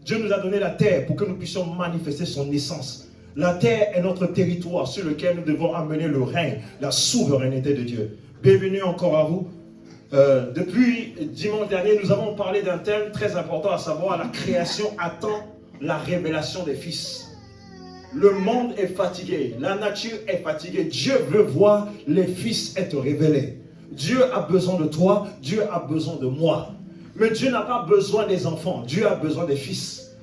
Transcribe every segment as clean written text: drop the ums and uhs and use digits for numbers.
Dieu nous a donné la terre pour que nous puissions manifester son essence. La terre est notre territoire sur lequel nous devons amener le règne, la souveraineté de Dieu. Bienvenue encore à vous. Depuis dimanche dernier, nous avons parlé d'un thème très important, à savoir la création attend la révélation des fils. Le monde est fatigué, la nature est fatiguée. Dieu veut voir les fils être révélés. Dieu a besoin de toi, Dieu a besoin de moi. Mais Dieu n'a pas besoin des enfants, Dieu a besoin des fils.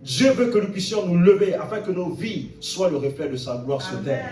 Dieu veut que nous puissions nous lever afin que nos vies soient le reflet de sa gloire sur terre.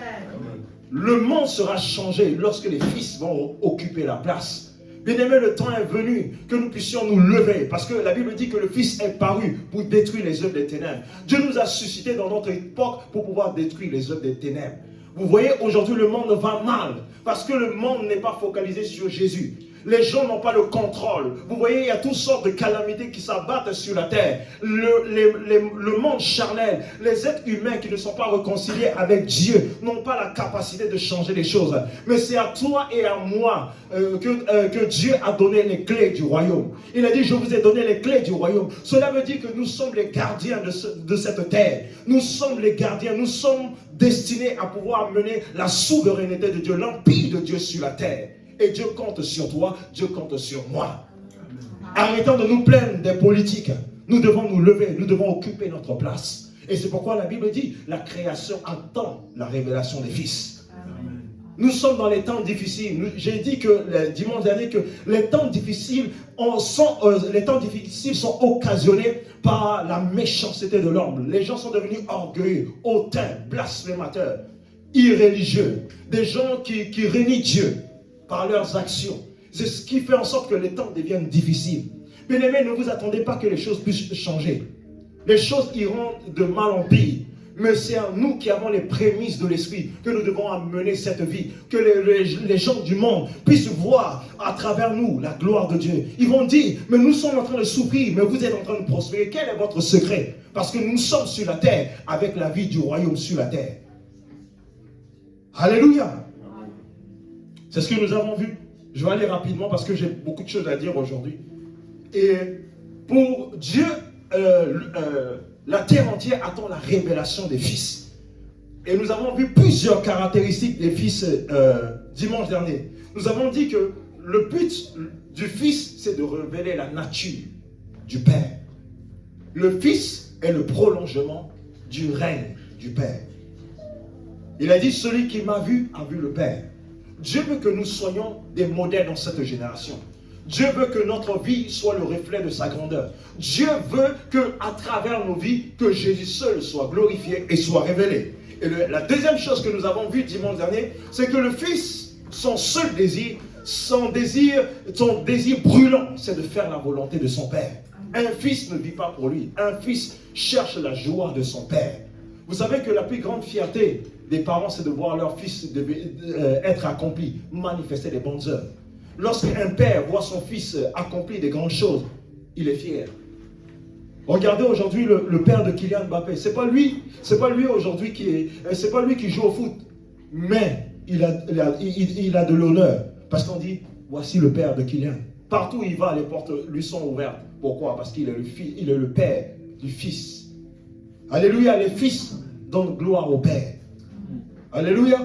Le monde sera changé lorsque les fils vont occuper la place. Bien-aimé, le temps est venu que nous puissions nous lever, parce que la Bible dit que le Fils est paru pour détruire les œuvres des ténèbres. Dieu nous a suscité dans notre époque pour pouvoir détruire les œuvres des ténèbres. Vous voyez, aujourd'hui le monde va mal, parce que le monde n'est pas focalisé sur Jésus. Les gens n'ont pas le contrôle. Vous voyez, il y a toutes sortes de calamités qui s'abattent sur la terre. Le monde charnel, les êtres humains qui ne sont pas réconciliés avec Dieu n'ont pas la capacité de changer les choses. Mais c'est à toi et à moi que Dieu a donné les clés du royaume. Il a dit, je vous ai donné les clés du royaume. Cela veut dire que nous sommes les gardiens de cette terre. Nous sommes les gardiens. Nous sommes destinés à pouvoir mener la souveraineté de Dieu, l'empire de Dieu sur la terre. Et Dieu compte sur toi, Dieu compte sur moi. Arrêtons de nous plaindre des politiques. Nous devons nous lever, nous devons occuper notre place. Et c'est pourquoi la Bible dit, la création attend la révélation des fils. Amen. Nous sommes dans les temps difficiles. J'ai dit que le dimanche dernier que les temps difficiles sont occasionnés par la méchanceté de l'homme. Les gens sont devenus orgueilleux, hautains, blasphémateurs, irréligieux. Des gens qui renient Dieu par leurs actions. C'est ce qui fait en sorte que les temps deviennent difficiles. Bien-aimés, ne vous attendez pas que les choses puissent changer. Les choses iront de mal en pire. Mais c'est à nous qui avons les prémices de l'esprit que nous devons amener cette vie. Que les gens du monde puissent voir à travers nous la gloire de Dieu. Ils vont dire, mais nous sommes en train de souffrir, mais vous êtes en train de prospérer. Quel est votre secret? Parce que nous sommes sur la terre avec la vie du royaume sur la terre. Alléluia. C'est ce que nous avons vu. Je vais aller rapidement parce que j'ai beaucoup de choses à dire aujourd'hui. Et pour Dieu, la terre entière attend la révélation des fils. Et nous avons vu plusieurs caractéristiques des fils dimanche dernier. Nous avons dit que le but du fils, c'est de révéler la nature du Père. Le fils est le prolongement du règne du Père. Il a dit, celui qui m'a vu a vu le Père. Dieu veut que nous soyons des modèles dans cette génération. Dieu veut que notre vie soit le reflet de sa grandeur. Dieu veut qu'à travers nos vies, que Jésus seul soit glorifié et soit révélé. Et la deuxième chose que nous avons vue dimanche dernier, c'est que le Fils, son seul désir, son désir brûlant, c'est de faire la volonté de son Père. Un fils ne vit pas pour lui. Un fils cherche la joie de son Père. Vous savez que la plus grande fierté des parents, c'est de voir leur fils être accompli, manifester des bonnes œuvres. Lorsqu'un père voit son fils accomplir des grandes choses, il est fier. Regardez aujourd'hui le père de Kylian Mbappé. C'est pas lui aujourd'hui c'est pas lui qui joue au foot, mais il a de l'honneur parce qu'on dit voici le père de Kylian. Partout où il va, les portes lui sont ouvertes. Pourquoi? Parce qu'il est le père du fils. Alléluia, les fils donnent gloire au Père. Alléluia.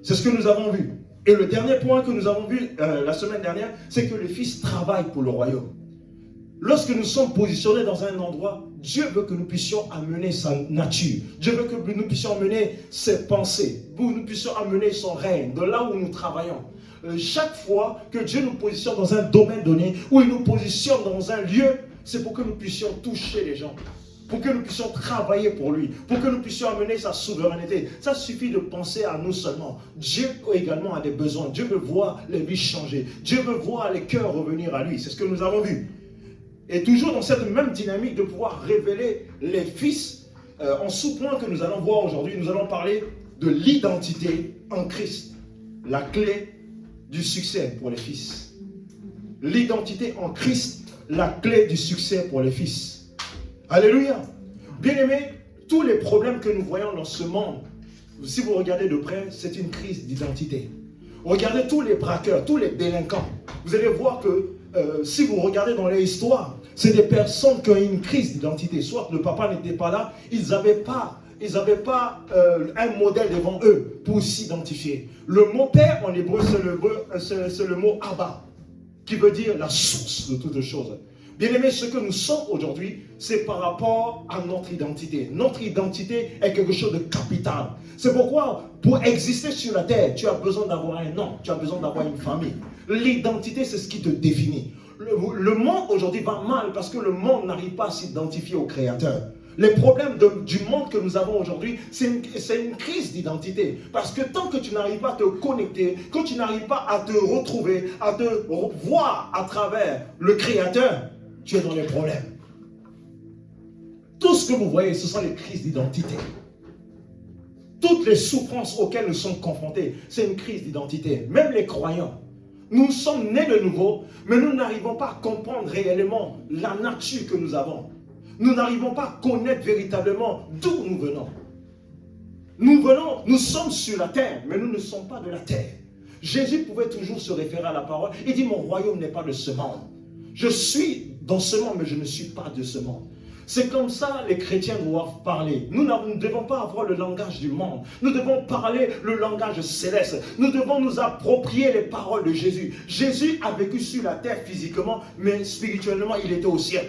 C'est ce que nous avons vu. Et le dernier point que nous avons vu la semaine dernière, c'est que le Fils travaille pour le royaume. Lorsque nous sommes positionnés dans un endroit, Dieu veut que nous puissions amener sa nature. Dieu veut que nous puissions amener ses pensées. Que nous puissions amener son règne, de là où nous travaillons. Chaque fois que Dieu nous positionne dans un domaine donné, où il nous positionne dans un lieu, c'est pour que nous puissions toucher les gens. Pour que nous puissions travailler pour lui, pour que nous puissions amener sa souveraineté. Ça suffit de penser à nous seulement. Dieu également a des besoins. Dieu veut voir les vies changer. Dieu veut voir les cœurs revenir à lui. C'est ce que nous avons vu. Et toujours dans cette même dynamique de pouvoir révéler les fils, en sous-point que nous allons voir aujourd'hui, nous allons parler de l'identité en Christ. La clé du succès pour les fils. L'identité en Christ, la clé du succès pour les fils. Alléluia. Bien-aimés, tous les problèmes que nous voyons dans ce monde, si vous regardez de près, c'est une crise d'identité. Regardez tous les braqueurs, tous les délinquants. Vous allez voir que si vous regardez dans l'histoire, c'est des personnes qui ont eu une crise d'identité. Soit le papa n'était pas là, ils n'avaient pas un modèle devant eux pour s'identifier. Le mot père en hébreu, c'est le mot Abba, qui veut dire la source de toutes choses. Bien aimé, ce que nous sommes aujourd'hui, c'est par rapport à notre identité. Notre identité est quelque chose de capital. C'est pourquoi, pour exister sur la terre, tu as besoin d'avoir un nom, tu as besoin d'avoir une famille. L'identité, c'est ce qui te définit. Le monde aujourd'hui va mal parce que le monde n'arrive pas à s'identifier au Créateur. Les problèmes du monde que nous avons aujourd'hui, c'est une crise d'identité. Parce que tant que tu n'arrives pas à te connecter, que tu n'arrives pas à te retrouver, à te voir à travers le Créateur, tu es dans les problèmes. Tout ce que vous voyez, ce sont les crises d'identité. Toutes les souffrances auxquelles nous sommes confrontés, c'est une crise d'identité. Même les croyants. Nous sommes nés de nouveau, mais nous n'arrivons pas à comprendre réellement la nature que nous avons. Nous n'arrivons pas à connaître véritablement d'où nous venons. Nous sommes sur la terre, mais nous ne sommes pas de la terre. Jésus pouvait toujours se référer à la parole. Il dit, mon royaume n'est pas de ce monde. Je suis dans ce monde, mais je ne suis pas de ce monde. C'est comme ça les chrétiens doivent parler. Nous ne devons pas avoir le langage du monde. Nous devons parler le langage céleste. Nous devons nous approprier les paroles de Jésus. Jésus a vécu sur la terre physiquement, mais spirituellement, il était au ciel.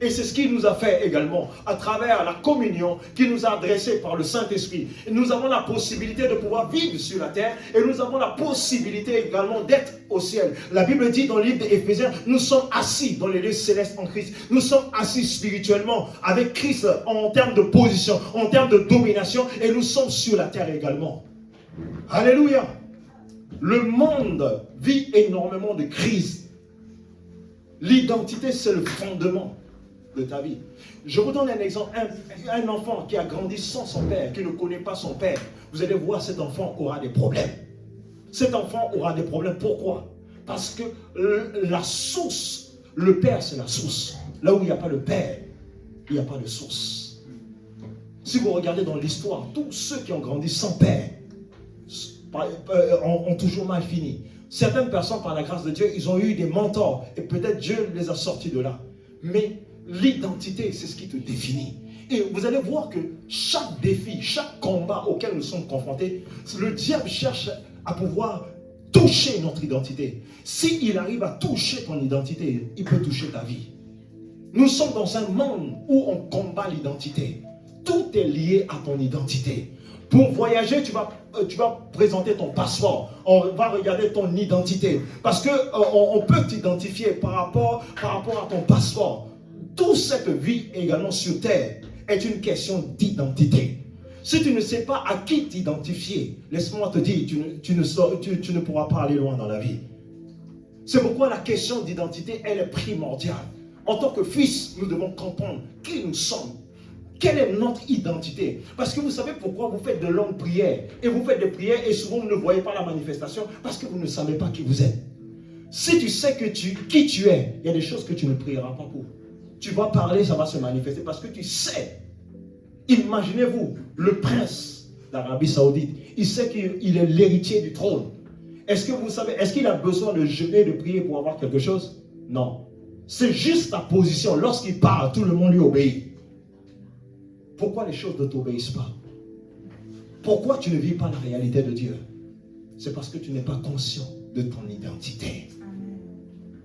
Et c'est ce qu'il nous a fait également à travers la communion qui nous a adressé par le Saint-Esprit. Nous avons la possibilité de pouvoir vivre sur la terre et nous avons la possibilité également d'être au ciel. La Bible dit dans le livre d'Éphésiens, nous sommes assis dans les lieux célestes en Christ. Nous sommes assis spirituellement avec Christ en termes de position, en termes de domination et nous sommes sur la terre également. Alléluia! Le monde vit énormément de crises. L'identité, c'est le fondement de ta vie. Je vous donne un exemple. Un enfant qui a grandi sans son père, qui ne connaît pas son père, vous allez voir, cet enfant aura des problèmes. Cet enfant aura des problèmes. Pourquoi? Parce que la source, le père, c'est la source. Là où il n'y a pas de père, il n'y a pas de source. Si vous regardez dans l'histoire, tous ceux qui ont grandi sans père ont toujours mal fini. Certaines personnes, par la grâce de Dieu, ils ont eu des mentors et peut-être Dieu les a sortis de là. Mais l'identité, c'est ce qui te définit. Et vous allez voir que chaque défi, chaque combat auquel nous sommes confrontés, le diable cherche à pouvoir toucher notre identité. S'il arrive à toucher ton identité, il peut toucher ta vie. Nous sommes dans un monde où on combat l'identité. Tout est lié à ton identité. Pour voyager, tu vas présenter ton passeport. On va regarder ton identité. Parce qu'on peut t'identifier par rapport à ton passeport. Toute cette vie également sur terre est une question d'identité. Si tu ne sais pas à qui t'identifier, laisse-moi te dire, tu ne pourras pas aller loin dans la vie. C'est pourquoi la question d'identité, elle est primordiale. En tant que fils, nous devons comprendre qui nous sommes. Quelle est notre identité? Parce que vous savez pourquoi vous faites de longues prières. Et vous faites des prières et souvent vous ne voyez pas la manifestation parce que vous ne savez pas qui vous êtes. Si tu sais qui tu es, il y a des choses que tu ne prieras pas pour. Tu vas parler, ça va se manifester parce que tu sais. Imaginez-vous, le prince d'Arabie Saoudite, il sait qu'il est l'héritier du trône. Est-ce que vous savez, est-ce qu'il a besoin de jeûner, de prier pour avoir quelque chose? Non. C'est juste ta position. Lorsqu'il parle, tout le monde lui obéit. Pourquoi les choses ne t'obéissent pas? Pourquoi tu ne vis pas la réalité de Dieu? C'est parce que tu n'es pas conscient de ton identité.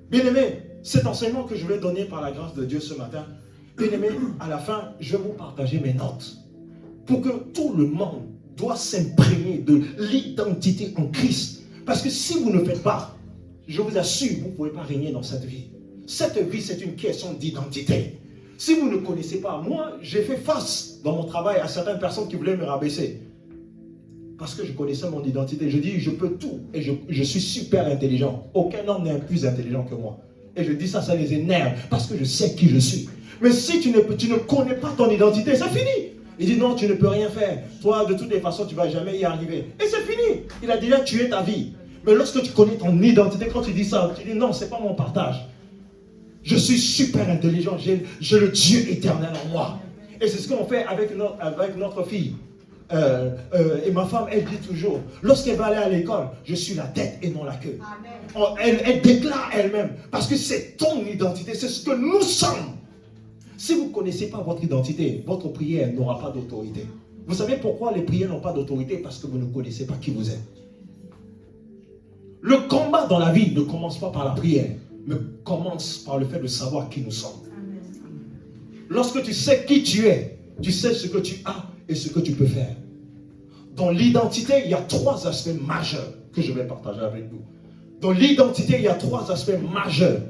Bien-aimé, cet enseignement que je vais donner par la grâce de Dieu ce matin, bien-aimé, à la fin, je vais vous partager mes notes. Pour que tout le monde doit s'imprégner de l'identité en Christ. Parce que si vous ne faites pas, je vous assure, vous ne pouvez pas régner dans cette vie. Cette vie, c'est une question d'identité. Si vous ne connaissez pas, moi, j'ai fait face dans mon travail à certaines personnes qui voulaient me rabaisser. Parce que je connaissais mon identité. Je dis, je peux tout. Et je suis super intelligent. Aucun homme n'est plus intelligent que moi. Et je dis ça, ça les énerve. Parce que je sais qui je suis. Mais si tu ne connais pas ton identité, c'est fini. Il dit, non, tu ne peux rien faire. Toi, de toutes les façons, tu ne vas jamais y arriver. Et c'est fini. Il a déjà tué ta vie. Mais lorsque tu connais ton identité, quand tu dis ça, tu dis, non, ce n'est pas mon partage. Je suis super intelligent, j'ai le Dieu éternel en moi. Et c'est ce qu'on fait avec notre fille. Et ma femme, elle dit toujours, lorsqu'elle va aller à l'école, je suis la tête et non la queue. Elle déclare elle-même, parce que c'est ton identité, c'est ce que nous sommes. Si vous ne connaissez pas votre identité, votre prière n'aura pas d'autorité. Vous savez pourquoi les prières n'ont pas d'autorité? Parce que vous ne connaissez pas qui vous êtes. Le combat dans la vie ne commence pas par la prière, mais commence par le fait de savoir qui nous sommes. Lorsque tu sais qui tu es, tu sais ce que tu as et ce que tu peux faire. Dans l'identité, il y a 3 aspects majeurs que je vais partager avec vous. Dans l'identité, il y a 3 aspects majeurs.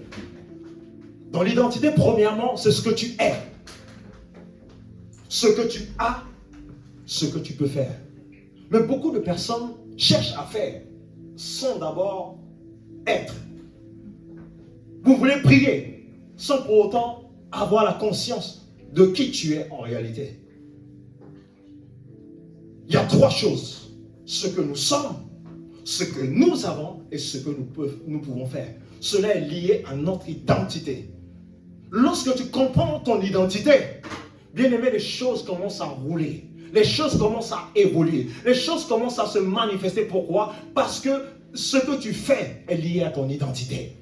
Dans l'identité, premièrement, c'est ce que tu es. Ce que tu as, ce que tu peux faire. Mais beaucoup de personnes cherchent à faire sans d'abord être. Vous voulez prier sans pour autant avoir la conscience de qui tu es en réalité. Il y a 3 choses. Ce que nous sommes, ce que nous avons et ce que nous pouvons faire. Cela est lié à notre identité. Lorsque tu comprends ton identité, bien aimé, les choses commencent à rouler. Les choses commencent à évoluer. Les choses commencent à se manifester. Pourquoi? Parce que ce que tu fais est lié à ton identité.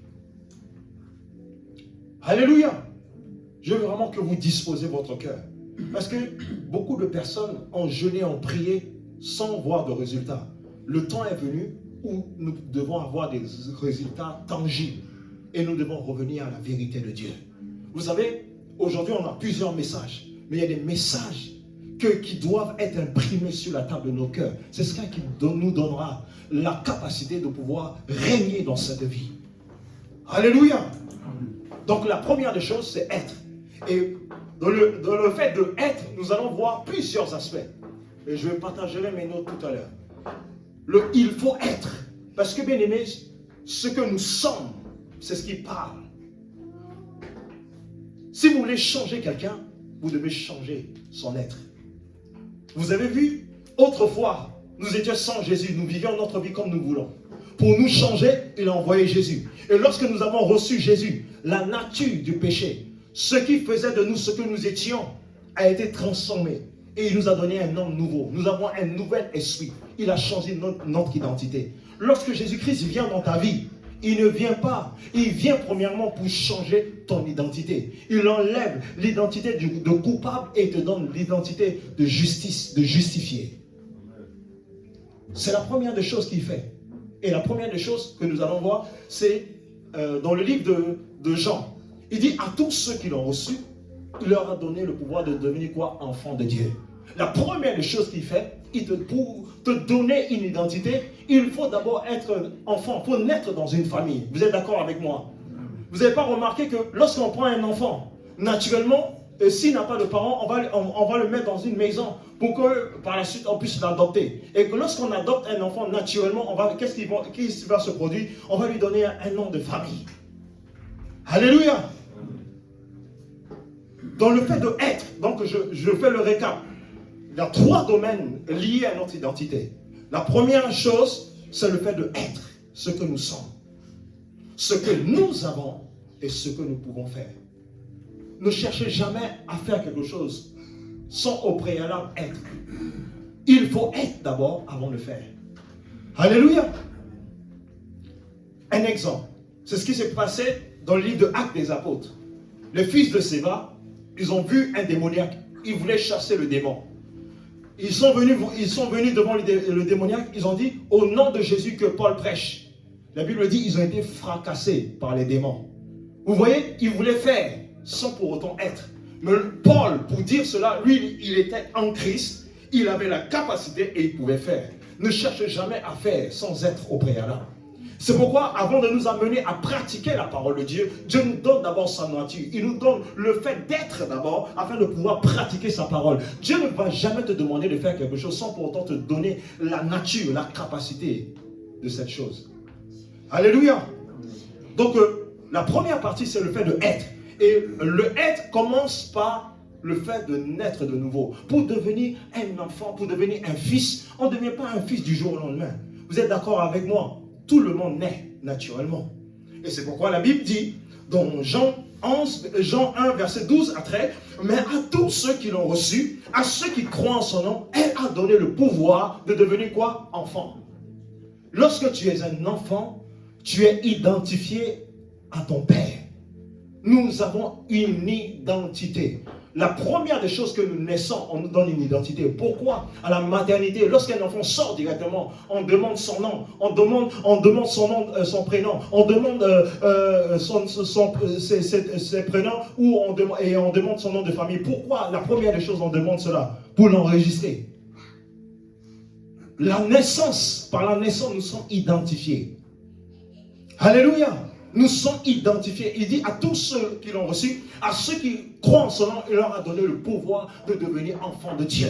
Alléluia. Je veux vraiment que vous disposez votre cœur. Parce que beaucoup de personnes ont jeûné, ont prié sans voir de résultats. Le temps est venu où nous devons avoir des résultats tangibles. Et nous devons revenir à la vérité de Dieu. Vous savez, aujourd'hui on a plusieurs messages. Mais il y a des messages qui doivent être imprimés sur la table de nos cœurs. C'est ce qui nous donnera la capacité de pouvoir régner dans cette vie. Alléluia. Donc la première des choses, c'est être. Et dans le fait de être, nous allons voir plusieurs aspects. Et je partagerai mes notes tout à l'heure. Il faut être. Parce que, bien aimé, ce que nous sommes, c'est ce qui parle. Si vous voulez changer quelqu'un, vous devez changer son être. Vous avez vu, autrefois, nous étions sans Jésus, nous vivions notre vie comme nous voulons. Pour nous changer, il a envoyé Jésus. Et lorsque nous avons reçu Jésus, la nature du péché, ce qui faisait de nous ce que nous étions, a été transformé. Et il nous a donné un homme nouveau. Nous avons un nouvel esprit. Il a changé notre identité. Lorsque Jésus-Christ vient dans ta vie, il ne vient pas. Il vient premièrement pour changer ton identité. Il enlève l'identité de coupable et te donne l'identité de justice, de justifié. C'est la première des choses qu'il fait. Et la première des choses que nous allons voir, c'est dans le livre de Jean. Il dit à tous ceux qui l'ont reçu, il leur a donné le pouvoir de devenir quoi? Enfants de Dieu. La première des choses qu'il fait, pour te donner une identité, il faut d'abord être enfant, il faut naître dans une famille. Vous êtes d'accord avec moi? Vous n'avez pas remarqué que lorsqu'on prend un enfant, naturellement, s'il n'a pas de parents, on va le mettre dans une maison pour que par la suite on puisse l'adopter. Et que lorsqu'on adopte un enfant, naturellement, qu'est-ce qui va se produire? On va lui donner un nom de famille. Alléluia. Dans le fait de être, donc je fais le récap. Il y a 3 domaines liés à notre identité. La première chose, c'est le fait de être, ce que nous sommes. Ce que nous avons et ce que nous pouvons faire. Ne cherchez jamais à faire quelque chose sans au préalable être. Il faut être d'abord avant de faire. Alléluia. Un exemple, c'est ce qui s'est passé dans le livre de Actes des Apôtres. Les fils de Séva, ils ont vu un démoniaque. Ils voulaient chasser le démon. Ils sont venus devant le démoniaque. Ils ont dit, au nom de Jésus que Paul prêche. La Bible dit, ils ont été fracassés par les démons. Vous voyez, ils voulaient faire sans pour autant être. Mais Paul, pour dire cela, lui, il était en Christ. Il avait la capacité et il pouvait faire. Ne cherche jamais à faire sans être au préalable. C'est pourquoi, avant de nous amener à pratiquer la parole de Dieu, Dieu nous donne d'abord sa nature. Il nous donne le fait d'être d'abord, afin de pouvoir pratiquer sa parole. Dieu ne va jamais te demander de faire quelque chose sans pour autant te donner la nature, la capacité de cette chose. Alléluia. Donc, la première partie, c'est le fait de être. Et le être commence par le fait de naître de nouveau. Pour devenir un enfant, pour devenir un fils, on ne devient pas un fils du jour au lendemain. Vous êtes d'accord avec moi? Tout le monde naît naturellement. Et c'est pourquoi la Bible dit, dans Jean 1, verset 12 à 13, mais à tous ceux qui l'ont reçu, à ceux qui croient en son nom, a donné le pouvoir de devenir quoi? Enfant. Lorsque tu es un enfant, tu es identifié à ton père. Nous avons une identité. La première des choses que nous naissons, on nous donne une identité. Pourquoi? À la maternité, lorsqu'un enfant sort directement, on demande son nom, on demande son nom, son prénom, on demande ses prénoms, et on demande son nom de famille. Pourquoi? La première des choses, on demande cela pour l'enregistrer. La naissance, par la naissance, nous sommes identifiés. Alléluia. Nous sommes identifiés. Il dit à tous ceux qui l'ont reçu, à ceux qui croient en son nom, il leur a donné le pouvoir de devenir enfants de Dieu.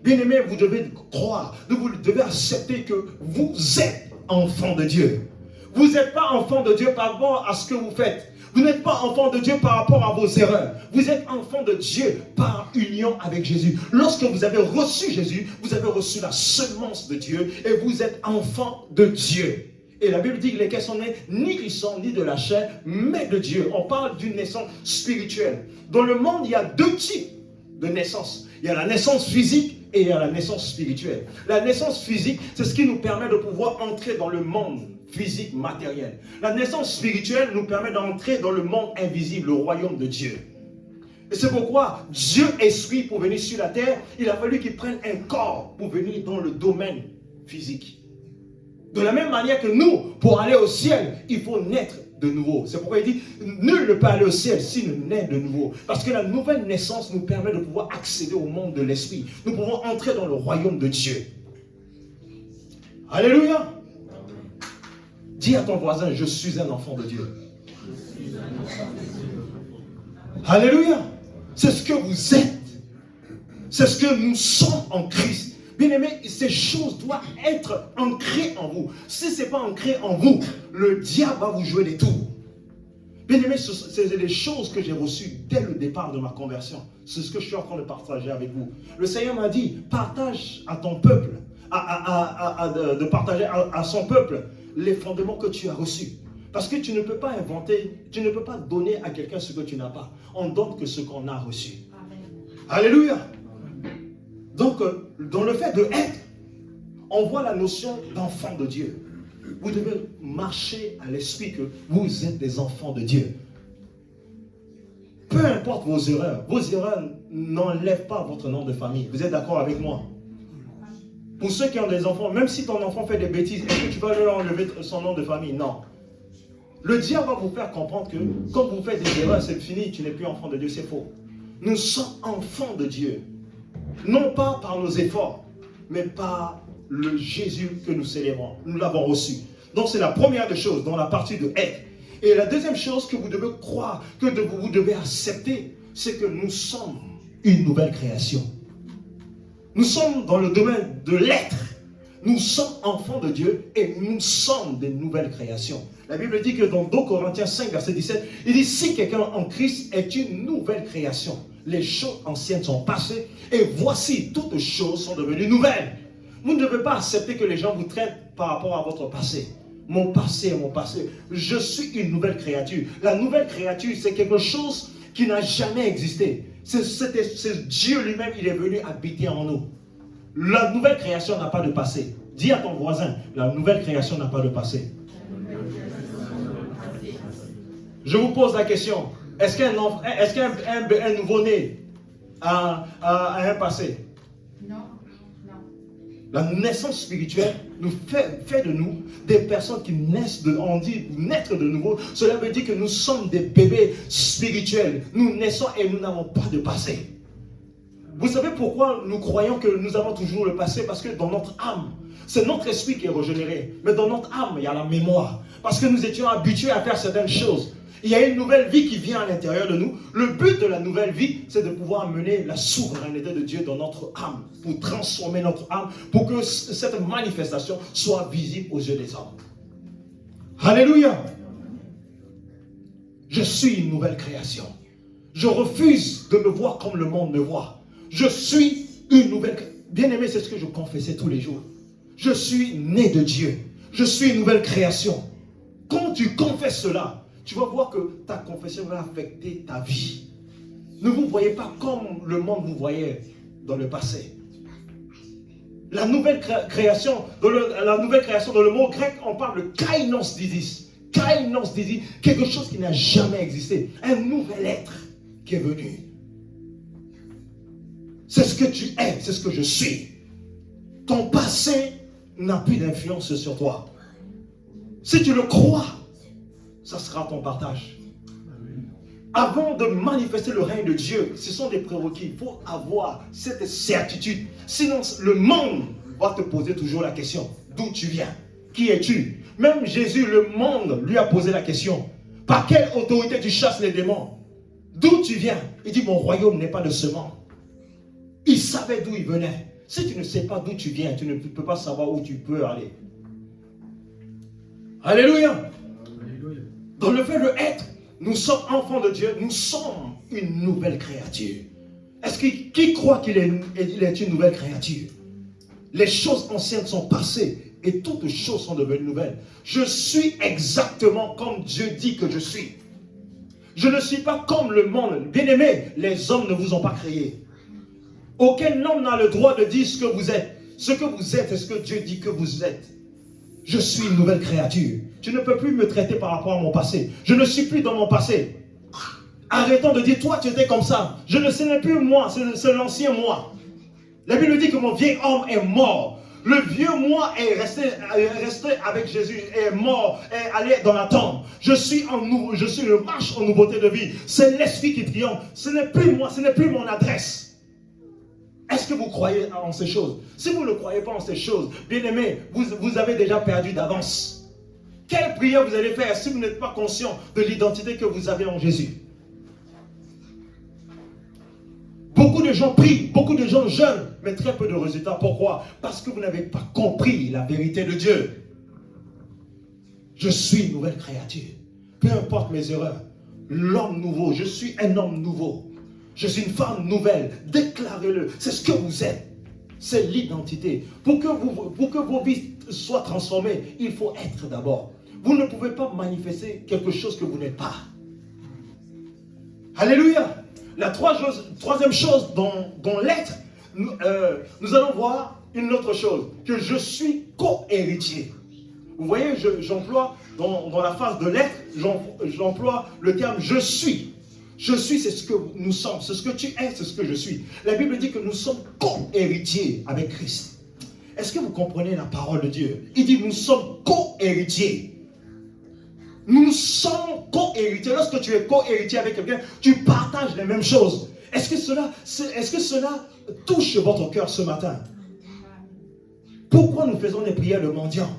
Bien-aimés, vous devez croire, vous devez accepter que vous êtes enfants de Dieu. Vous n'êtes pas enfants de Dieu par rapport à ce que vous faites. Vous n'êtes pas enfant de Dieu par rapport à vos erreurs. Vous êtes enfant de Dieu par union avec Jésus. Lorsque vous avez reçu Jésus, vous avez reçu la semence de Dieu et vous êtes enfant de Dieu. Et la Bible dit que lesquels sont nés ni du sang ni de la chair, mais de Dieu. On parle d'une naissance spirituelle. Dans le monde, il y a deux types de naissance. Il y a la naissance physique et il y a la naissance spirituelle. La naissance physique, c'est ce qui nous permet de pouvoir entrer dans le monde physique, matériel. La naissance spirituelle nous permet d'entrer dans le monde invisible, le royaume de Dieu. Et c'est pourquoi Dieu esprit, pour venir sur la terre, il a fallu qu'il prenne un corps pour venir dans le domaine physique. De la même manière que nous, pour aller au ciel, il faut naître de nouveau. C'est pourquoi il dit, nul ne peut aller au ciel s'il ne naît de nouveau. Parce que la nouvelle naissance nous permet de pouvoir accéder au monde de l'esprit. Nous pouvons entrer dans le royaume de Dieu. Alléluia. Dis à ton voisin, je suis un enfant de Dieu. Alléluia. C'est ce que vous êtes. C'est ce que nous sommes en Christ. Bien aimé, ces choses doivent être ancrées en vous. Si ce n'est pas ancré en vous, le diable va vous jouer des tours. Bien aimé, c'est les choses que j'ai reçues dès le départ de ma conversion. C'est ce que je suis en train de partager avec vous. Le Seigneur m'a dit, partage à ton peuple, de partager à son peuple les fondements que tu as reçus. Parce que tu ne peux pas inventer, tu ne peux pas donner à quelqu'un ce que tu n'as pas. On donne que ce qu'on a reçu. Amen. Alléluia. Donc, dans le fait de être, on voit la notion d'enfant de Dieu. Vous devez marcher à l'esprit que vous êtes des enfants de Dieu. Peu importe vos erreurs n'enlèvent pas votre nom de famille. Vous êtes d'accord avec moi? Pour ceux qui ont des enfants, même si ton enfant fait des bêtises, est-ce que tu vas leur enlever son nom de famille? Non. Le diable va vous faire comprendre que quand vous faites des erreurs, c'est fini, tu n'es plus enfant de Dieu, c'est faux. Nous sommes enfants de Dieu. Non pas par nos efforts, mais par le Jésus que nous célébrons. Nous l'avons reçu. Donc c'est la première des choses dans la partie de être. Et la deuxième chose que vous devez croire, que vous devez accepter, c'est que nous sommes une nouvelle création. Nous sommes dans le domaine de l'être. Nous sommes enfants de Dieu et nous sommes des nouvelles créations. La Bible dit que dans 2 Corinthiens 5, verset 17, il dit, si quelqu'un en Christ est une nouvelle création, les choses anciennes sont passées et voici, toutes choses sont devenues nouvelles. Vous ne devez pas accepter que les gens vous traitent par rapport à votre passé. Mon passé est mon passé. Je suis une nouvelle créature. La nouvelle créature, c'est quelque chose qui n'a jamais existé. C'est Dieu lui-même, il est venu habiter en nous. La nouvelle création n'a pas de passé. Dis à ton voisin, la nouvelle création n'a pas de passé. Je vous pose la question, est-ce qu'un nouveau-né a un passé? Non. La naissance spirituelle nous fait de nous des personnes qui naissent on dit naître de nouveau. Cela veut dire que nous sommes des bébés spirituels. Nous naissons et nous n'avons pas de passé. Vous savez pourquoi nous croyons que nous avons toujours le passé? Parce que dans notre âme, c'est notre esprit qui est régénéré. Mais dans notre âme, il y a la mémoire. Parce que nous étions habitués à faire certaines choses. Il y a une nouvelle vie qui vient à l'intérieur de nous. Le but de la nouvelle vie, c'est de pouvoir mener la souveraineté de Dieu dans notre âme, pour transformer notre âme, pour que cette manifestation soit visible aux yeux des hommes. Alléluia! Je suis une nouvelle création. Je refuse de me voir comme le monde me voit. Je suis une nouvelle création. Bien-aimé, c'est ce que je confessais tous les jours. Je suis né de Dieu. Je suis une nouvelle création. Quand tu confesses cela, tu vas voir que ta confession va affecter ta vie. Ne vous voyez pas comme le monde vous voyait dans le passé. La nouvelle création, dans le mot grec, on parle de kainos disis. Kainos disis, quelque chose qui n'a jamais existé. Un nouvel être qui est venu. C'est ce que tu es, c'est ce que je suis. Ton passé n'a plus d'influence sur toi. Si tu le crois, ça sera ton partage. Avant de manifester le règne de Dieu, ce sont des prérequis. Il faut avoir cette certitude. Sinon, le monde va te poser toujours la question. D'où tu viens? Qui es-tu? Même Jésus, le monde, lui a posé la question. Par quelle autorité tu chasses les démons? D'où tu viens? Il dit, mon royaume n'est pas de ce monde. Il savait d'où il venait. Si tu ne sais pas d'où tu viens, tu ne peux pas savoir où tu peux aller. Alléluia. Dans le fait de être, nous sommes enfants de Dieu, nous sommes une nouvelle créature. Est-ce qui croit qu'il est une nouvelle créature? Les choses anciennes sont passées et toutes choses sont devenues nouvelles. Je suis exactement comme Dieu dit que je suis. Je ne suis pas comme le monde. Bien-aimés, les hommes ne vous ont pas créé. Aucun homme n'a le droit de dire ce que vous êtes. Ce que vous êtes, c'est ce que Dieu dit que vous êtes. Je suis une nouvelle créature. Tu ne peux plus me traiter par rapport à mon passé. Je ne suis plus dans mon passé. Arrêtons de dire, toi tu étais comme ça. Je ne sais plus moi, c'est l'ancien moi. La Bible dit que mon vieil homme est mort. Le vieux moi est resté avec Jésus, est mort, est allé dans la tombe. Je suis le marche en nouveauté de vie. C'est l'esprit qui triomphe. Ce n'est plus moi, ce n'est plus mon adresse. Est-ce que vous croyez en ces choses? Si vous ne croyez pas en ces choses, bien aimé, vous avez déjà perdu d'avance. Quelle prière vous allez faire si vous n'êtes pas conscient de l'identité que vous avez en Jésus? Beaucoup de gens prient, beaucoup de gens jeûnent, mais très peu de résultats. Pourquoi? Parce que vous n'avez pas compris la vérité de Dieu. Je suis une nouvelle créature. Peu importe mes erreurs. L'homme nouveau, je suis un homme nouveau. Je suis une femme nouvelle. Déclarez-le. C'est ce que vous êtes. C'est l'identité. Pour que vos vies soient transformées, il faut être d'abord. Vous ne pouvez pas manifester quelque chose que vous n'êtes pas. Alléluia. La troisième chose dans l'être, nous allons voir une autre chose. Que je suis co-héritier. Vous voyez, j'emploie dans la phase de l'être, j'emploie le terme je suis. Je suis, c'est ce que nous sommes. C'est ce que tu es, c'est ce que je suis. La Bible dit que nous sommes co-héritiers avec Christ. Est-ce que vous comprenez la parole de Dieu? Il dit nous sommes co-héritiers. Nous sommes co-héritiers. Lorsque tu es co-héritier avec quelqu'un, tu partages les mêmes choses. Est-ce que cela touche votre cœur ce matin? Pourquoi nous faisons des prières de mendiants?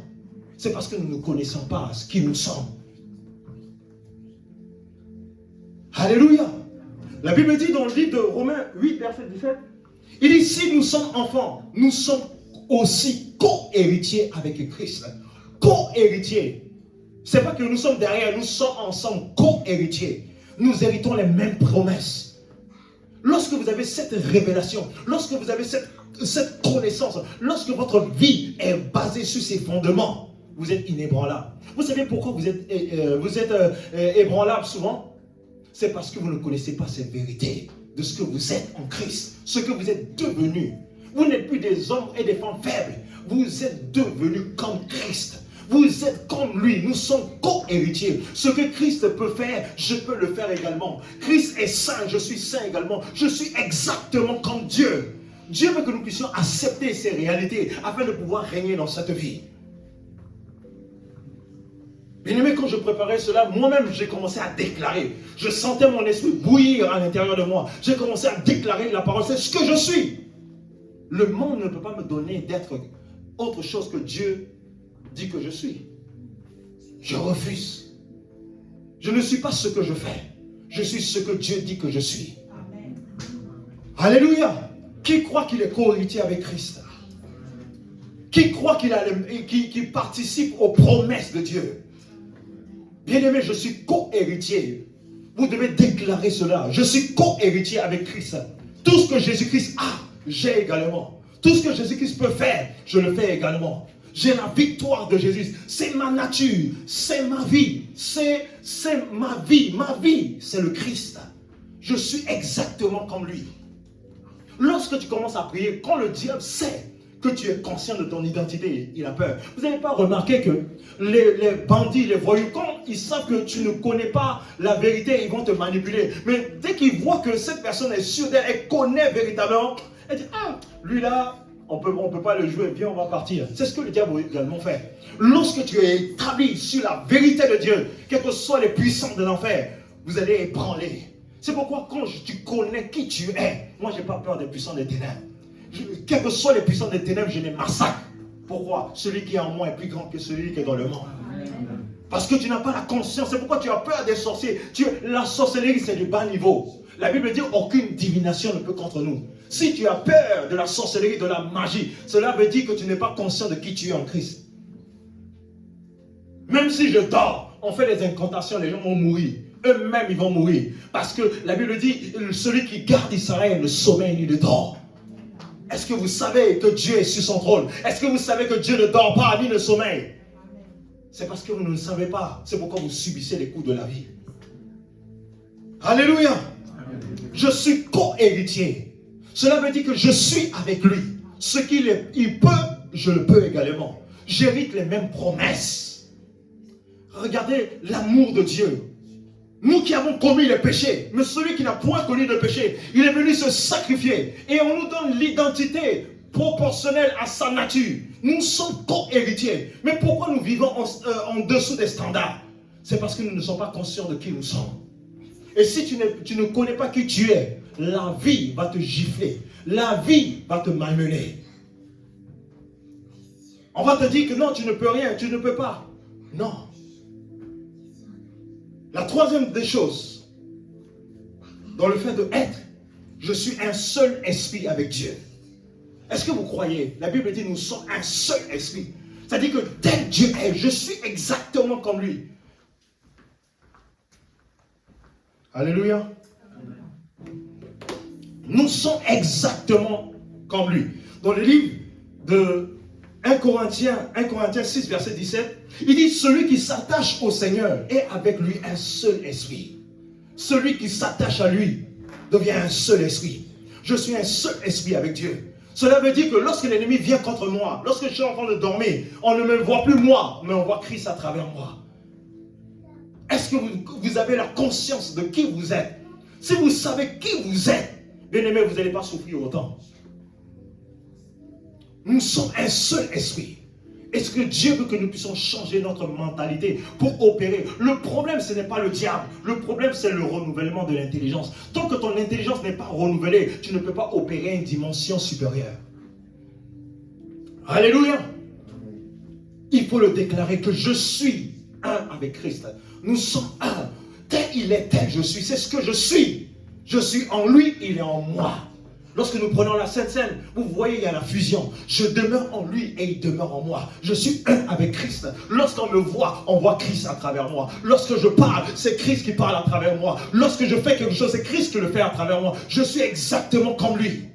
C'est parce que nous ne connaissons pas ce qui nous sommes. Alléluia. La Bible dit dans le livre de Romains 8, verset 17, il dit si nous sommes enfants, nous sommes aussi co-héritiers avec Christ. Co-héritiers. C'est pas que nous sommes derrière, nous sommes ensemble co-héritiers. Nous héritons les mêmes promesses. Lorsque vous avez cette révélation, lorsque vous avez cette connaissance, lorsque votre vie est basée sur ces fondements, vous êtes inébranlable. Vous savez pourquoi vous êtes ébranlable souvent? C'est parce que vous ne connaissez pas cette vérité de ce que vous êtes en Christ, ce que vous êtes devenus. Vous n'êtes plus des hommes et des femmes faibles. Vous êtes devenus comme Christ. Vous êtes comme lui. Nous sommes co-héritiers. Ce que Christ peut faire, je peux le faire également. Christ est saint, je suis saint également. Je suis exactement comme Dieu. Dieu veut que nous puissions accepter ces réalités afin de pouvoir régner dans cette vie. Bien-aimé, quand je préparais cela, moi-même, j'ai commencé à déclarer. Je sentais mon esprit bouillir à l'intérieur de moi. J'ai commencé à déclarer la parole. C'est ce que je suis. Le monde ne peut pas me donner d'être autre chose que Dieu dit que je suis. Je refuse. Je ne suis pas ce que je fais. Je suis ce que Dieu dit que je suis. Amen. Alléluia. Qui croit qu'il est co-héritier avec Christ? Qui croit qu'il participe aux promesses de Dieu? Bien-aimé, je suis co-héritier. Vous devez déclarer cela. Je suis co-héritier avec Christ. Tout ce que Jésus-Christ a, j'ai également. Tout ce que Jésus-Christ peut faire, je le fais également. J'ai la victoire de Jésus. C'est ma nature. C'est ma vie. C'est ma vie. Ma vie, c'est le Christ. Je suis exactement comme lui. Lorsque tu commences à prier, quand le diable sait que tu es conscient de ton identité, il a peur. Vous n'avez pas remarqué que les bandits, les voyous, quand ils savent que tu ne connais pas la vérité, ils vont te manipuler. Mais dès qu'ils voient que cette personne est sûre d'elle, elle connaît véritablement, elle dit, ah, lui là, on peut pas le jouer, viens, on va partir. C'est ce que le diable également fait. Lorsque tu es établi sur la vérité de Dieu, quels que soient les puissants de l'enfer, vous allez ébranler. C'est pourquoi quand tu connais qui tu es, moi je n'ai pas peur des puissants des ténèbres. Quels que soient les puissants des ténèbres, je les massacre. Pourquoi? Celui qui est en moi est plus grand que celui qui est dans le monde. Parce que tu n'as pas la conscience. C'est pourquoi tu as peur des sorciers. La sorcellerie, c'est du bas niveau. La Bible dit aucune divination ne peut contre nous. Si tu as peur de la sorcellerie, de la magie, cela veut dire que tu n'es pas conscient de qui tu es en Christ. Même si je dors, on fait des incantations, les gens vont mourir. Eux-mêmes, ils vont mourir. Parce que la Bible dit, celui qui garde Israël ne sommeille ni ne dort. Est-ce que vous savez que Dieu est sur son trône? Est-ce que vous savez que Dieu ne dort pas ni ne sommeille? C'est parce que vous ne le savez pas. C'est pourquoi vous subissez les coups de la vie. Alléluia. Je suis co-héritier. Cela veut dire que je suis avec lui. Ce qu'il peut, je le peux également. J'hérite les mêmes promesses. Regardez l'amour de Dieu. Nous qui avons commis le péché, mais celui qui n'a point connu le péché, il est venu se sacrifier. Et on nous donne l'identité proportionnelle à sa nature. Nous sommes co-héritiers. Mais pourquoi nous vivons en dessous des standards? C'est parce que nous ne sommes pas conscients de qui nous sommes. Et si tu ne connais pas qui tu es, la vie va te gifler. La vie va te malmener. On va te dire que non, tu ne peux rien, tu ne peux pas. Non. La troisième des choses, dans le fait d'être, je suis un seul esprit avec Dieu. Est-ce que vous croyez? La Bible dit nous sommes un seul esprit. C'est-à-dire que tel Dieu est, je suis exactement comme lui. Alléluia. Nous sommes exactement comme lui. Dans le livre de 1 Corinthiens 6, verset 17, il dit, celui qui s'attache au Seigneur est avec lui un seul esprit. Celui qui s'attache à lui devient un seul esprit. Je suis un seul esprit avec Dieu. Cela veut dire que lorsque l'ennemi vient contre moi, lorsque je suis en train de dormir, on ne me voit plus moi, mais on voit Christ à travers moi. Est-ce que vous avez la conscience de qui vous êtes? Si vous savez qui vous êtes, bien aimé, vous n'allez pas souffrir autant. Nous sommes un seul esprit. Est-ce que Dieu veut que nous puissions changer notre mentalité pour opérer? Le problème, ce n'est pas le diable. Le problème, c'est le renouvellement de l'intelligence. Tant que ton intelligence n'est pas renouvelée, tu ne peux pas opérer une dimension supérieure. Alléluia. Il faut le déclarer que je suis un avec Christ. Nous sommes un. Tel il est, tel je suis. C'est ce que je suis. Je suis en lui, il est en moi. Lorsque nous prenons la Sainte Seine, vous voyez, il y a la fusion. Je demeure en lui et il demeure en moi. Je suis un avec Christ. Lorsqu'on me voit, on voit Christ à travers moi. Lorsque je parle, c'est Christ qui parle à travers moi. Lorsque je fais quelque chose, c'est Christ qui le fait à travers moi. Je suis exactement comme lui.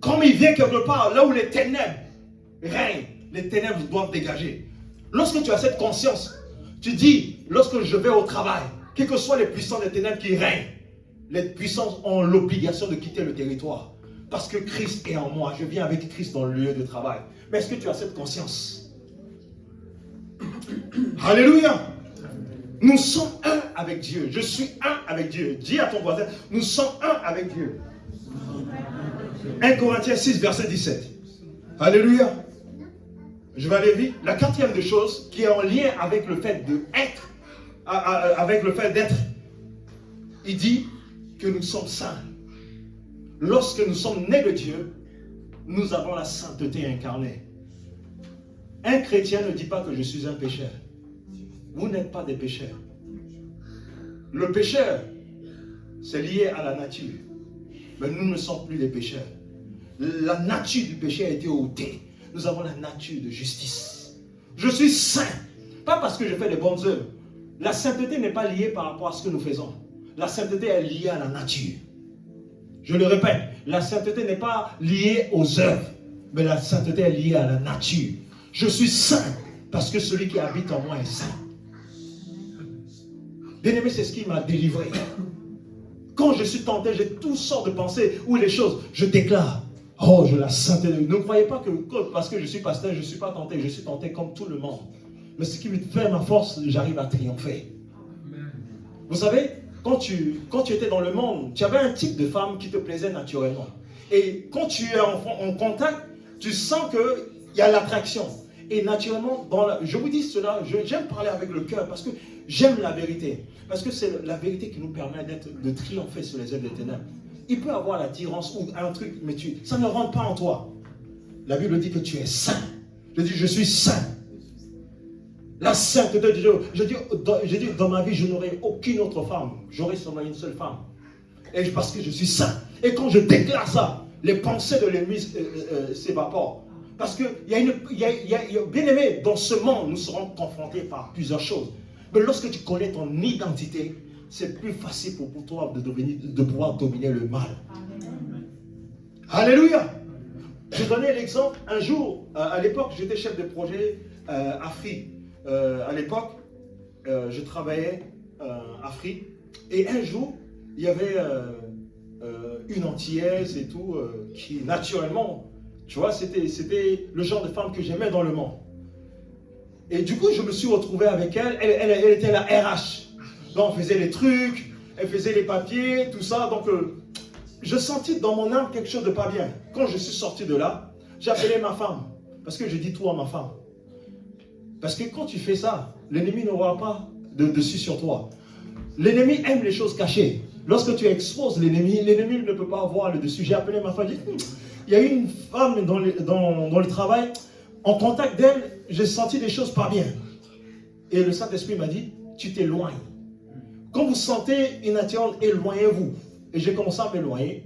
Comme il vient quelque part, là où les ténèbres règnent, les ténèbres doivent dégager. Lorsque tu as cette conscience, tu dis, lorsque je vais au travail, quels que soient les puissants des ténèbres qui règnent, les puissants ont l'obligation de quitter le territoire. Parce que Christ est en moi. Je viens avec Christ dans le lieu de travail. Mais est-ce que tu as cette conscience? Alléluia. Nous sommes un avec Dieu. Je suis un avec Dieu. Dis à ton voisin, nous sommes un avec Dieu. 1 Corinthiens 6, verset 17. Alléluia. Je vais aller vite. La quatrième des choses qui est en lien avec le fait d'être, avec le fait d'être, il dit que nous sommes saints. Lorsque nous sommes nés de Dieu, nous avons la sainteté incarnée. Un chrétien ne dit pas que je suis un pécheur. Vous n'êtes pas des pécheurs. Le pécheur, c'est lié à la nature. Mais nous ne sommes plus des pécheurs. La nature du péché a été ôtée. Nous avons la nature de justice. Je suis saint. Pas parce que je fais des bonnes œuvres. La sainteté n'est pas liée par rapport à ce que nous faisons. La sainteté est liée à la nature. Je le répète, la sainteté n'est pas liée aux œuvres, mais la sainteté est liée à la nature. Je suis saint parce que celui qui habite en moi est saint. Bien-aimé, c'est ce qui m'a délivré. Quand je suis tenté, j'ai toutes sortes de pensées ou les choses, je déclare, Oh, je la sainteté de Dieu. Ne croyez pas que parce que je suis pasteur, je ne suis pas tenté. Je suis tenté comme tout le monde. Mais ce qui me fait ma force, j'arrive à triompher. Vous savez, quand tu étais dans le monde, tu avais un type de femme qui te plaisait naturellement. Et quand tu es en contact, tu sens qu'il y a l'attraction. Et naturellement, je vous dis cela, j'aime parler avec le cœur parce que j'aime la vérité. Parce que c'est la vérité qui nous permet de triompher sur les œuvres des ténèbres. Il peut avoir l'attirance ou un truc, mais ça ne rentre pas en toi. La Bible dit que tu es saint. Je dis, je suis saint. La sainteté de Dieu. Je dis, dans ma vie, je n'aurai aucune autre femme. J'aurai seulement une seule femme. Et parce que je suis saint. Et quand je déclare ça, les pensées de l'ennemi s'évaporent. Parce que, bien aimé, dans ce monde, nous serons confrontés par plusieurs choses. Mais lorsque tu connais ton identité, c'est plus facile pour toi de pouvoir dominer le mal. Amen. Alléluia. Je donnais l'exemple, un jour, à l'époque, j'étais chef de projet à Free. À l'époque, je travaillais à Free. Et un jour, il y avait une Antillaise et tout, qui naturellement, tu vois, c'était le genre de femme que j'aimais dans le monde. Et du coup, je me suis retrouvé avec elle. Elle était la RH. Donc, on faisait les trucs, elle faisait les papiers, tout ça. Donc, je sentis dans mon âme quelque chose de pas bien. Quand je suis sorti de là, j'ai appelé ma femme. Parce que je dis tout à ma femme. Parce que quand tu fais ça, l'ennemi n'aura pas de dessus sur toi. L'ennemi aime les choses cachées. Lorsque tu exposes l'ennemi ne peut pas avoir le dessus. J'ai appelé ma femme, j'ai dit, il y a eu une femme dans le travail, en contact d'elle, j'ai senti des choses pas bien. Et le Saint-Esprit m'a dit, tu t'éloignes. Quand vous sentez une attirance, éloignez-vous. Et j'ai commencé à m'éloigner.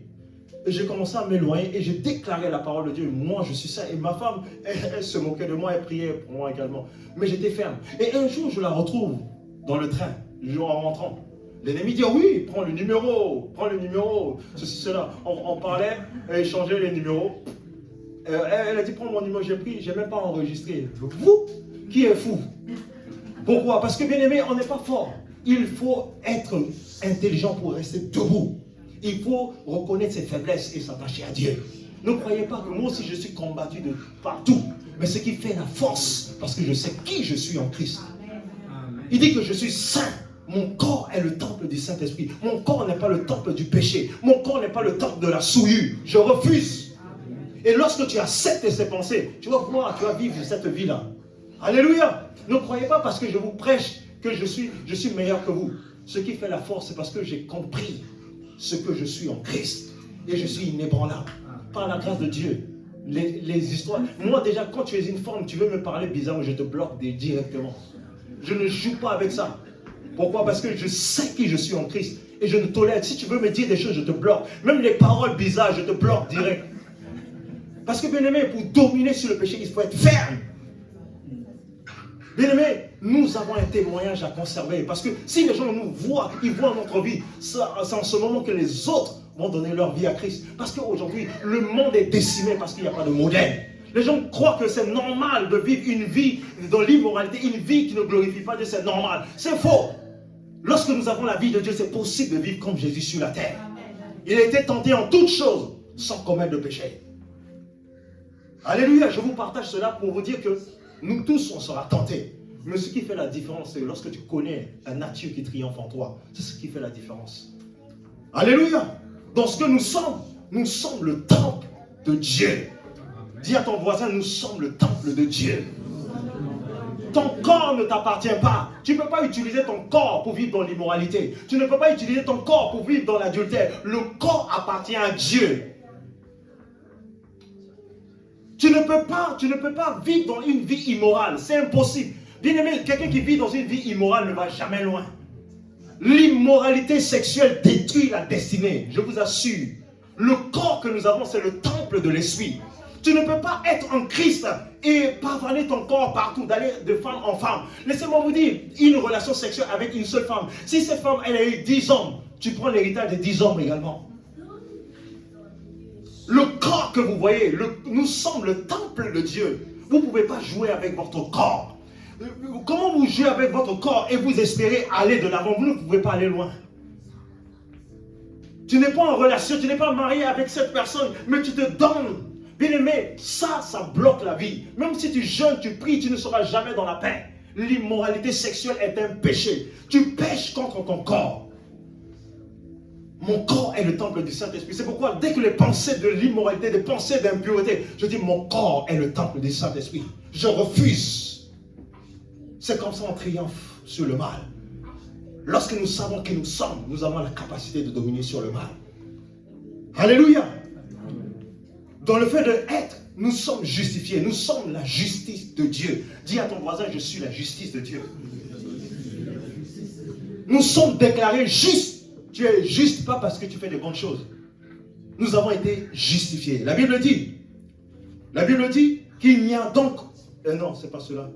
Et j'ai déclaré la parole de Dieu. Moi, je suis saint. Et ma femme, elle se moquait de moi, elle priait pour moi également. Mais j'étais ferme. Et un jour, je la retrouve dans le train, le jour en rentrant. L'ennemi dit, oui, prends le numéro, ceci, cela. On parlait, elle échangeait les numéros. Elle a dit, prends mon numéro, j'ai pris, je n'ai même pas enregistré. Vous, qui est fou? Pourquoi? Parce que bien aimé, on n'est pas fort. Il faut être intelligent pour rester debout. Il faut reconnaître ses faiblesses et s'attacher à Dieu. Ne croyez pas que moi aussi je suis combattu de partout. Mais ce qui fait la force, parce que je sais qui je suis en Christ. Il dit que je suis saint. Mon corps est le temple du Saint-Esprit. Mon corps n'est pas le temple du péché. Mon corps n'est pas le temple de la souillure. Je refuse. Et lorsque tu acceptes ces pensées, tu vas voir, tu vas vivre cette vie-là. Alléluia. Ne croyez pas parce que je vous prêche que je suis meilleur que vous. Ce qui fait la force, c'est parce que j'ai compris ce que je suis en Christ. Et je suis inébranlable. Par la grâce de Dieu. Les histoires. Moi déjà, quand tu es une femme, tu veux me parler bizarre, je te bloque directement. Je ne joue pas avec ça. Pourquoi? Parce que je sais qui je suis en Christ. Et je ne tolère. Si tu veux me dire des choses, je te bloque. Même les paroles bizarres, je te bloque direct. Parce que bien aimé, pour dominer sur le péché, il faut être ferme. Bien aimé, nous avons un témoignage à conserver. Parce que si les gens nous voient, ils voient notre vie, c'est en ce moment que les autres vont donner leur vie à Christ. Parce qu'aujourd'hui, le monde est décimé parce qu'il n'y a pas de modèle. Les gens croient que c'est normal de vivre une vie dans l'immoralité, une vie qui ne glorifie pas Dieu, c'est normal. C'est faux. Lorsque nous avons la vie de Dieu, c'est possible de vivre comme Jésus sur la terre. Il a été tenté en toutes choses sans commettre de péché. Alléluia, je vous partage cela pour vous dire que nous tous, on sera tentés. Mais ce qui fait la différence, c'est lorsque tu connais la nature qui triomphe en toi. C'est ce qui fait la différence. Alléluia. Dans ce que nous sommes le temple de Dieu. Dis à ton voisin, nous sommes le temple de Dieu. Ton corps ne t'appartient pas. Tu ne peux pas utiliser ton corps pour vivre dans l'immoralité. Tu ne peux pas utiliser ton corps pour vivre dans l'adultère. Le corps appartient à Dieu. Tu ne peux pas vivre dans une vie immorale. C'est impossible. Bien aimé, quelqu'un qui vit dans une vie immorale ne va jamais loin. L'immoralité sexuelle détruit la destinée. Je vous assure. Le corps que nous avons, c'est le temple de l'esprit. Tu ne peux pas être en Christ et pavaner ton corps partout, d'aller de femme en femme. Laissez-moi vous dire, une relation sexuelle avec une seule femme. Si cette femme, elle a eu 10 hommes, tu prends l'héritage des 10 hommes également. Le corps que vous voyez, nous sommes le temple de Dieu. Vous ne pouvez pas jouer avec votre corps. Comment vous jouez avec votre corps et vous espérez aller de l'avant? Vous ne pouvez pas aller loin. Tu n'es pas en relation, tu n'es pas marié avec cette personne, mais tu te donnes. Bien aimé, ça bloque la vie. Même si tu jeûnes, tu pries, tu ne seras jamais dans la paix. L'immoralité sexuelle est un péché. Tu pèches contre ton corps. Mon corps est le temple du Saint-Esprit. C'est pourquoi dès que les pensées de l'immoralité, des pensées d'impureté, je dis mon corps est le temple du Saint-Esprit. Je refuse. C'est comme ça on triomphe sur le mal. Lorsque nous savons qui nous sommes, nous avons la capacité de dominer sur le mal. Alléluia. Dans le fait d'être, nous sommes justifiés. Nous sommes la justice de Dieu. Dis à ton voisin, je suis la justice de Dieu. Nous sommes déclarés justes. Tu es juste pas parce que tu fais des bonnes choses. Nous avons été justifiés. La Bible dit qu'il n'y a donc... non, c'est pas cela.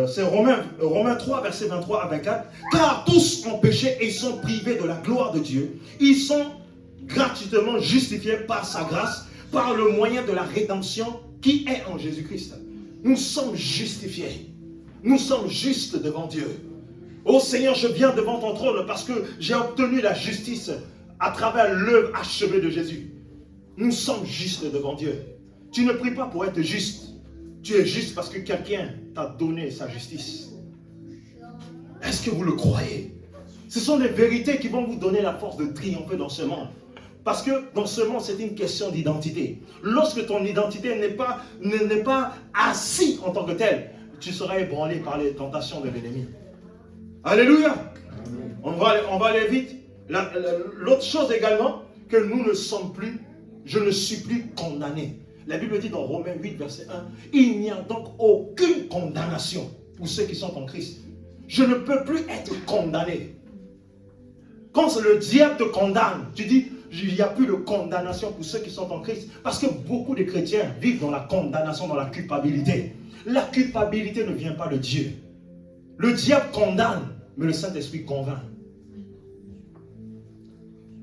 C'est Romains 3, versets 23 à 24. Car tous ont péché et sont privés de la gloire de Dieu. Ils sont gratuitement justifiés par sa grâce, par le moyen de la rédemption qui est en Jésus-Christ. Nous sommes justifiés. Nous sommes justes devant Dieu. Oh Seigneur, je viens devant ton trône parce que j'ai obtenu la justice à travers l'œuvre achevée de Jésus. Nous sommes justes devant Dieu. Tu ne pries pas pour être juste. Tu es juste parce que quelqu'un t'a donné sa justice. Est-ce que vous le croyez? Ce sont des vérités qui vont vous donner la force de triompher dans ce monde. Parce que dans ce monde, c'est une question d'identité. Lorsque ton identité n'est pas assise en tant que telle, tu seras ébranlé par les tentations de l'ennemi. Alléluia. On va aller vite. L'autre chose également, que nous ne sommes plus, je ne suis plus condamné. La Bible dit dans Romains 8, verset 1, il n'y a donc aucune condamnation pour ceux qui sont en Christ. Je ne peux plus être condamné. Quand le diable te condamne, tu dis, il n'y a plus de condamnation pour ceux qui sont en Christ. Parce que beaucoup de chrétiens vivent dans la condamnation, dans la culpabilité. La culpabilité ne vient pas de Dieu. Le diable condamne, mais le Saint-Esprit convainc.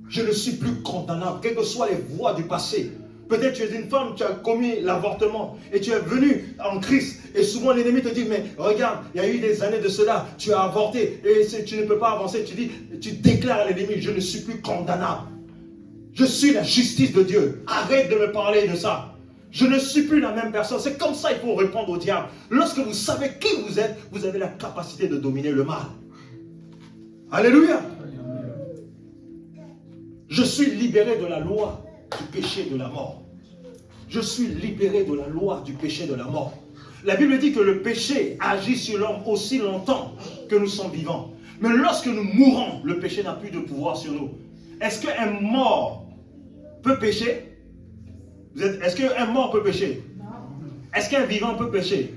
Je ne suis plus condamnable, quelles que soient les voies du passé. Peut-être tu es une femme, tu as commis l'avortement et tu es venu en Christ. Et souvent l'ennemi te dit, mais regarde, il y a eu des années de cela, tu as avorté et tu ne peux pas avancer. Tu déclares à l'ennemi, je ne suis plus condamnable. Je suis la justice de Dieu. Arrête de me parler de ça. Je ne suis plus la même personne. C'est comme ça qu'il faut répondre au diable. Lorsque vous savez qui vous êtes, vous avez la capacité de dominer le mal. Alléluia. Je suis libéré de la loi du péché et de la mort. Je suis libéré de la loi du péché et de la mort. La Bible dit que le péché agit sur l'homme aussi longtemps que nous sommes vivants. Mais lorsque nous mourons, le péché n'a plus de pouvoir sur nous. Est-ce qu'un mort peut pécher? Est-ce qu'un mort peut pécher? Est-ce qu'un vivant peut pécher?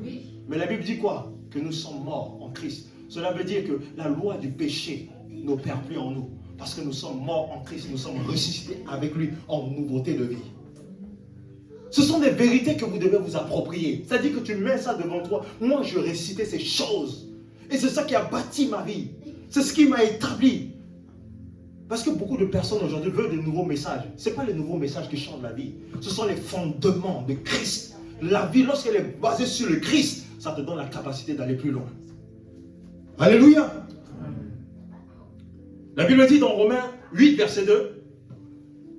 Oui. Mais la Bible dit quoi? Que nous sommes morts en Christ. Cela veut dire que la loi du péché n'opère plus en nous. Parce que nous sommes morts en Christ, nous sommes ressuscités avec lui en nouveauté de vie. Ce sont des vérités que vous devez vous approprier. C'est-à-dire que tu mets ça devant toi. Moi, je récitais ces choses. Et c'est ça qui a bâti ma vie. C'est ce qui m'a établi. Parce que beaucoup de personnes aujourd'hui veulent de nouveaux messages. Ce n'est pas les nouveaux messages qui changent la vie. Ce sont les fondements de Christ. La vie, lorsqu'elle est basée sur le Christ, ça te donne la capacité d'aller plus loin. Alléluia. La Bible dit dans Romains 8, verset 2,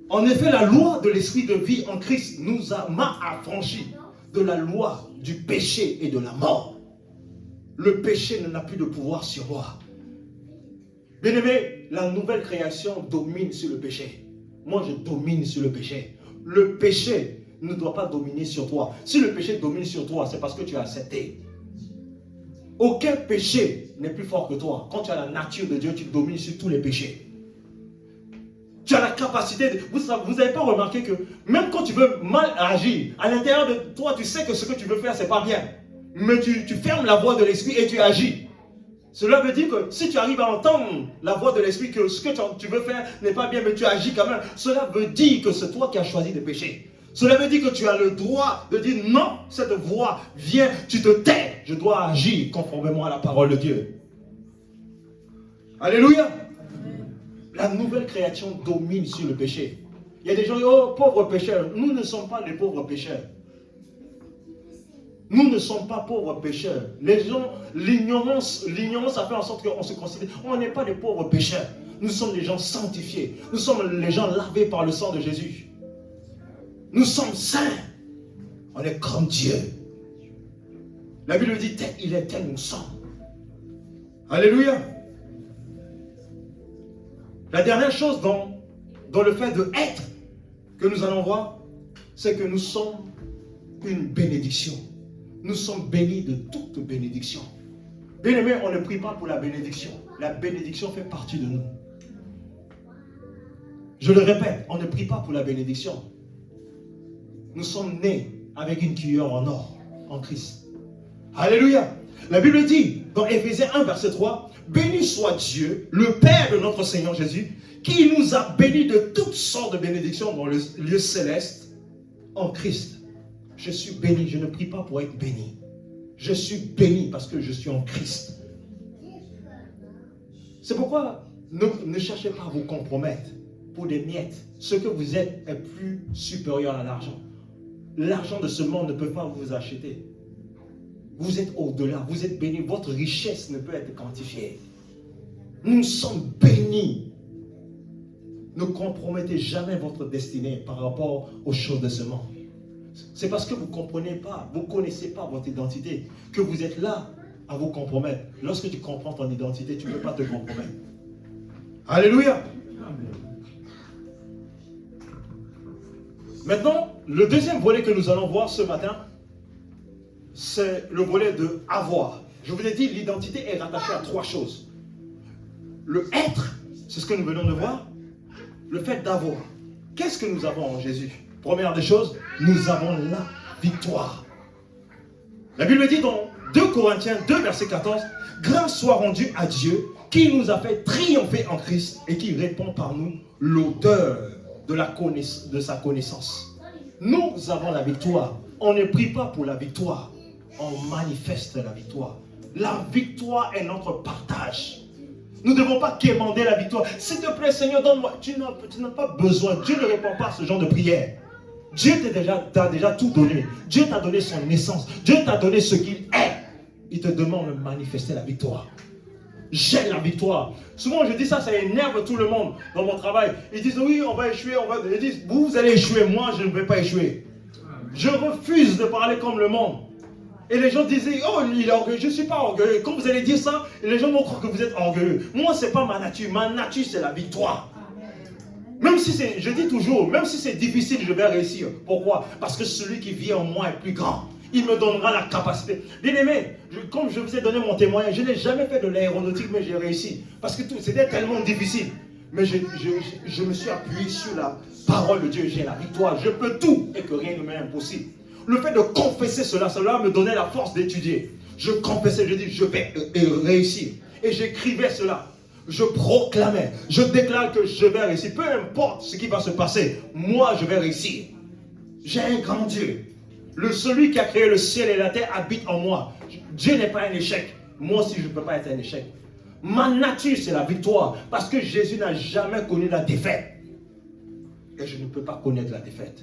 en effet, la loi de l'esprit de vie en Christ m'a affranchi de la loi du péché et de la mort. Le péché n'a plus de pouvoir sur moi. Bien-aimé, la nouvelle création domine sur le péché. Moi, je domine sur le péché. Le péché ne doit pas dominer sur toi. Si le péché domine sur toi, c'est parce que tu as accepté. Aucun péché n'est plus fort que toi. Quand tu as la nature de Dieu, tu domines sur tous les péchés. Tu as la capacité de... Vous n'avez pas remarqué que même quand tu veux mal agir, à l'intérieur de toi, tu sais que ce que tu veux faire, ce n'est pas bien. Mais tu fermes la voix de l'esprit et tu agis. Cela veut dire que si tu arrives à entendre la voix de l'esprit, que ce que tu veux faire n'est pas bien, mais tu agis quand même, cela veut dire que c'est toi qui as choisi de pécher. Cela veut dire que tu as le droit de dire non, cette voix vient, tu te tais, je dois agir conformément à la parole de Dieu. Alléluia. La nouvelle création domine sur le péché. Il y a des gens qui disent, oh, pauvres pécheurs. Nous ne sommes pas les pauvres pécheurs. Nous ne sommes pas pauvres pécheurs. Les gens, l'ignorance a fait en sorte qu'on se considère, on n'est pas des pauvres pécheurs. Nous sommes les gens sanctifiés. Nous sommes les gens lavés par le sang de Jésus. Nous sommes saints. On est comme Dieu. La Bible dit, tel il est, tel nous sommes. Alléluia. La dernière chose dans le fait d'être que nous allons voir, c'est que nous sommes une bénédiction. Nous sommes bénis de toute bénédiction. Bien aimé, on ne prie pas pour la bénédiction. La bénédiction fait partie de nous. Je le répète, on ne prie pas pour la bénédiction. Nous sommes nés avec une cuillère en or, en Christ. Alléluia. La Bible dit, dans Éphésiens 1, verset 3, « Béni soit Dieu, le Père de notre Seigneur Jésus, qui nous a bénis de toutes sortes de bénédictions dans le lieu céleste en Christ. » Je suis béni, je ne prie pas pour être béni. Je suis béni parce que je suis en Christ. C'est pourquoi ne cherchez pas à vous compromettre pour des miettes. Ce que vous êtes est plus supérieur à l'argent. L'argent de ce monde ne peut pas vous acheter. Vous êtes au-delà, vous êtes béni. Votre richesse ne peut être quantifiée. Nous sommes bénis. Ne compromettez jamais votre destinée par rapport aux choses de ce monde. C'est parce que vous ne comprenez pas, vous ne connaissez pas votre identité, que vous êtes là à vous compromettre. Lorsque tu comprends ton identité, tu ne peux pas te compromettre. Alléluia. Maintenant, le deuxième volet que nous allons voir ce matin, c'est le volet de avoir. Je vous ai dit, l'identité est rattachée à trois choses. Le être, c'est ce que nous venons de voir. Le fait d'avoir. Qu'est-ce que nous avons en Jésus? Première des choses, nous avons la victoire. La Bible dit dans 2 Corinthiens 2, verset 14, « Grâce soit rendue à Dieu qui nous a fait triompher en Christ et qui répand par nous l'odeur de sa connaissance. » Nous avons la victoire. On ne prie pas pour la victoire. On manifeste la victoire. La victoire est notre partage. Nous ne devons pas quémander la victoire. S'il te plaît, Seigneur, donne-moi. Tu n'as pas besoin. Dieu ne répond pas à ce genre de prière. Dieu t'a déjà tout donné. Dieu t'a donné son naissance. Dieu t'a donné ce qu'il est. Il te demande de manifester la victoire. J'ai la victoire. Souvent, je dis ça, ça énerve tout le monde dans mon travail. Ils disent, oui, on va échouer. Ils disent, vous allez échouer. Moi, je ne vais pas échouer. Je refuse de parler comme le monde. Et les gens disaient, oh, il est orgueilleux. Je ne suis pas orgueilleux. Quand vous allez dire ça, les gens vont croire que vous êtes orgueilleux. Moi, ce n'est pas ma nature. Ma nature, c'est la victoire. Même si c'est, je dis toujours, même si c'est difficile, je vais réussir. Pourquoi? Parce que celui qui vit en moi est plus grand. Il me donnera la capacité. Bien aimé, comme je vous ai donné mon témoignage, je n'ai jamais fait de l'aéronautique, mais j'ai réussi. Parce que c'était tellement difficile. Mais je me suis appuyé sur la parole de Dieu. J'ai la victoire. Je peux tout et que rien ne m'est impossible. Le fait de confesser cela me donnait la force d'étudier. Je confessais, je dis, je vais réussir. Et j'écrivais cela. Je proclamais, je déclare que je vais réussir. Peu importe ce qui va se passer, moi je vais réussir. J'ai un grand Dieu. Celui qui a créé le ciel et la terre habite en moi. Dieu n'est pas un échec. Moi aussi je ne peux pas être un échec. Ma nature c'est la victoire. Parce que Jésus n'a jamais connu la défaite. Et je ne peux pas connaître la défaite.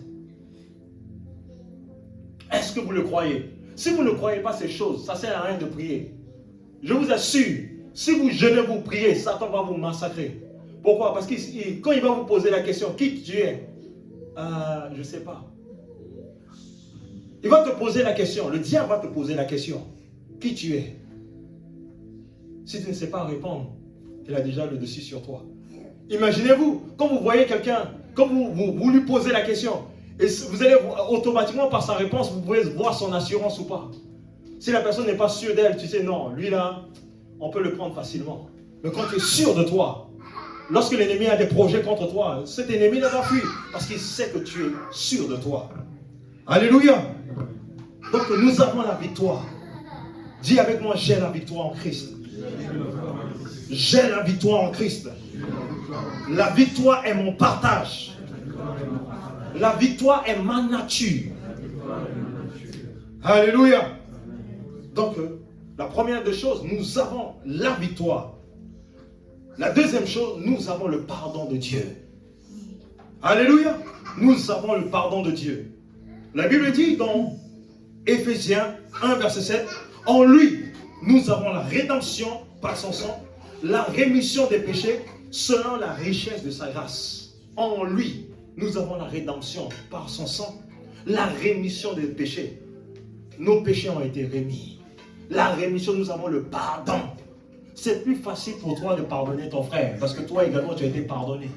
Est-ce que vous le croyez? Si vous ne croyez pas ces choses, ça ne sert à rien de prier. Je vous assure. Si vous jeûnez, vous priez, Satan va vous massacrer. Pourquoi? Parce que quand il va vous poser la question, qui tu es? Je ne sais pas. Il va te poser la question, le diable va te poser la question. Qui tu es? Si tu ne sais pas répondre, il a déjà le dessus sur toi. Imaginez-vous, quand vous voyez quelqu'un, quand vous lui posez la question, et vous allez automatiquement par sa réponse, vous pouvez voir son assurance ou pas. Si la personne n'est pas sûre d'elle, tu sais, non, lui là, on peut le prendre facilement. Mais quand tu es sûr de toi, lorsque l'ennemi a des projets contre toi, cet ennemi ne va fuir parce qu'il sait que tu es sûr de toi. Alléluia. Donc nous avons la victoire. Dis avec moi, j'ai la victoire en Christ. J'ai la victoire en Christ. La victoire est mon partage. La victoire est ma nature. Alléluia. Donc, la première des choses, nous avons la victoire. La deuxième chose, nous avons le pardon de Dieu. Alléluia. Nous avons le pardon de Dieu. La Bible dit dans Éphésiens 1, verset 7, « En lui, nous avons la rédemption par son sang, la rémission des péchés, selon la richesse de sa grâce, en lui, nous avons la rédemption par son sang, la rémission des péchés. Nos péchés ont été remis. La rémission, nous avons le pardon. C'est plus facile pour toi de pardonner ton frère, parce que toi également tu as été pardonné.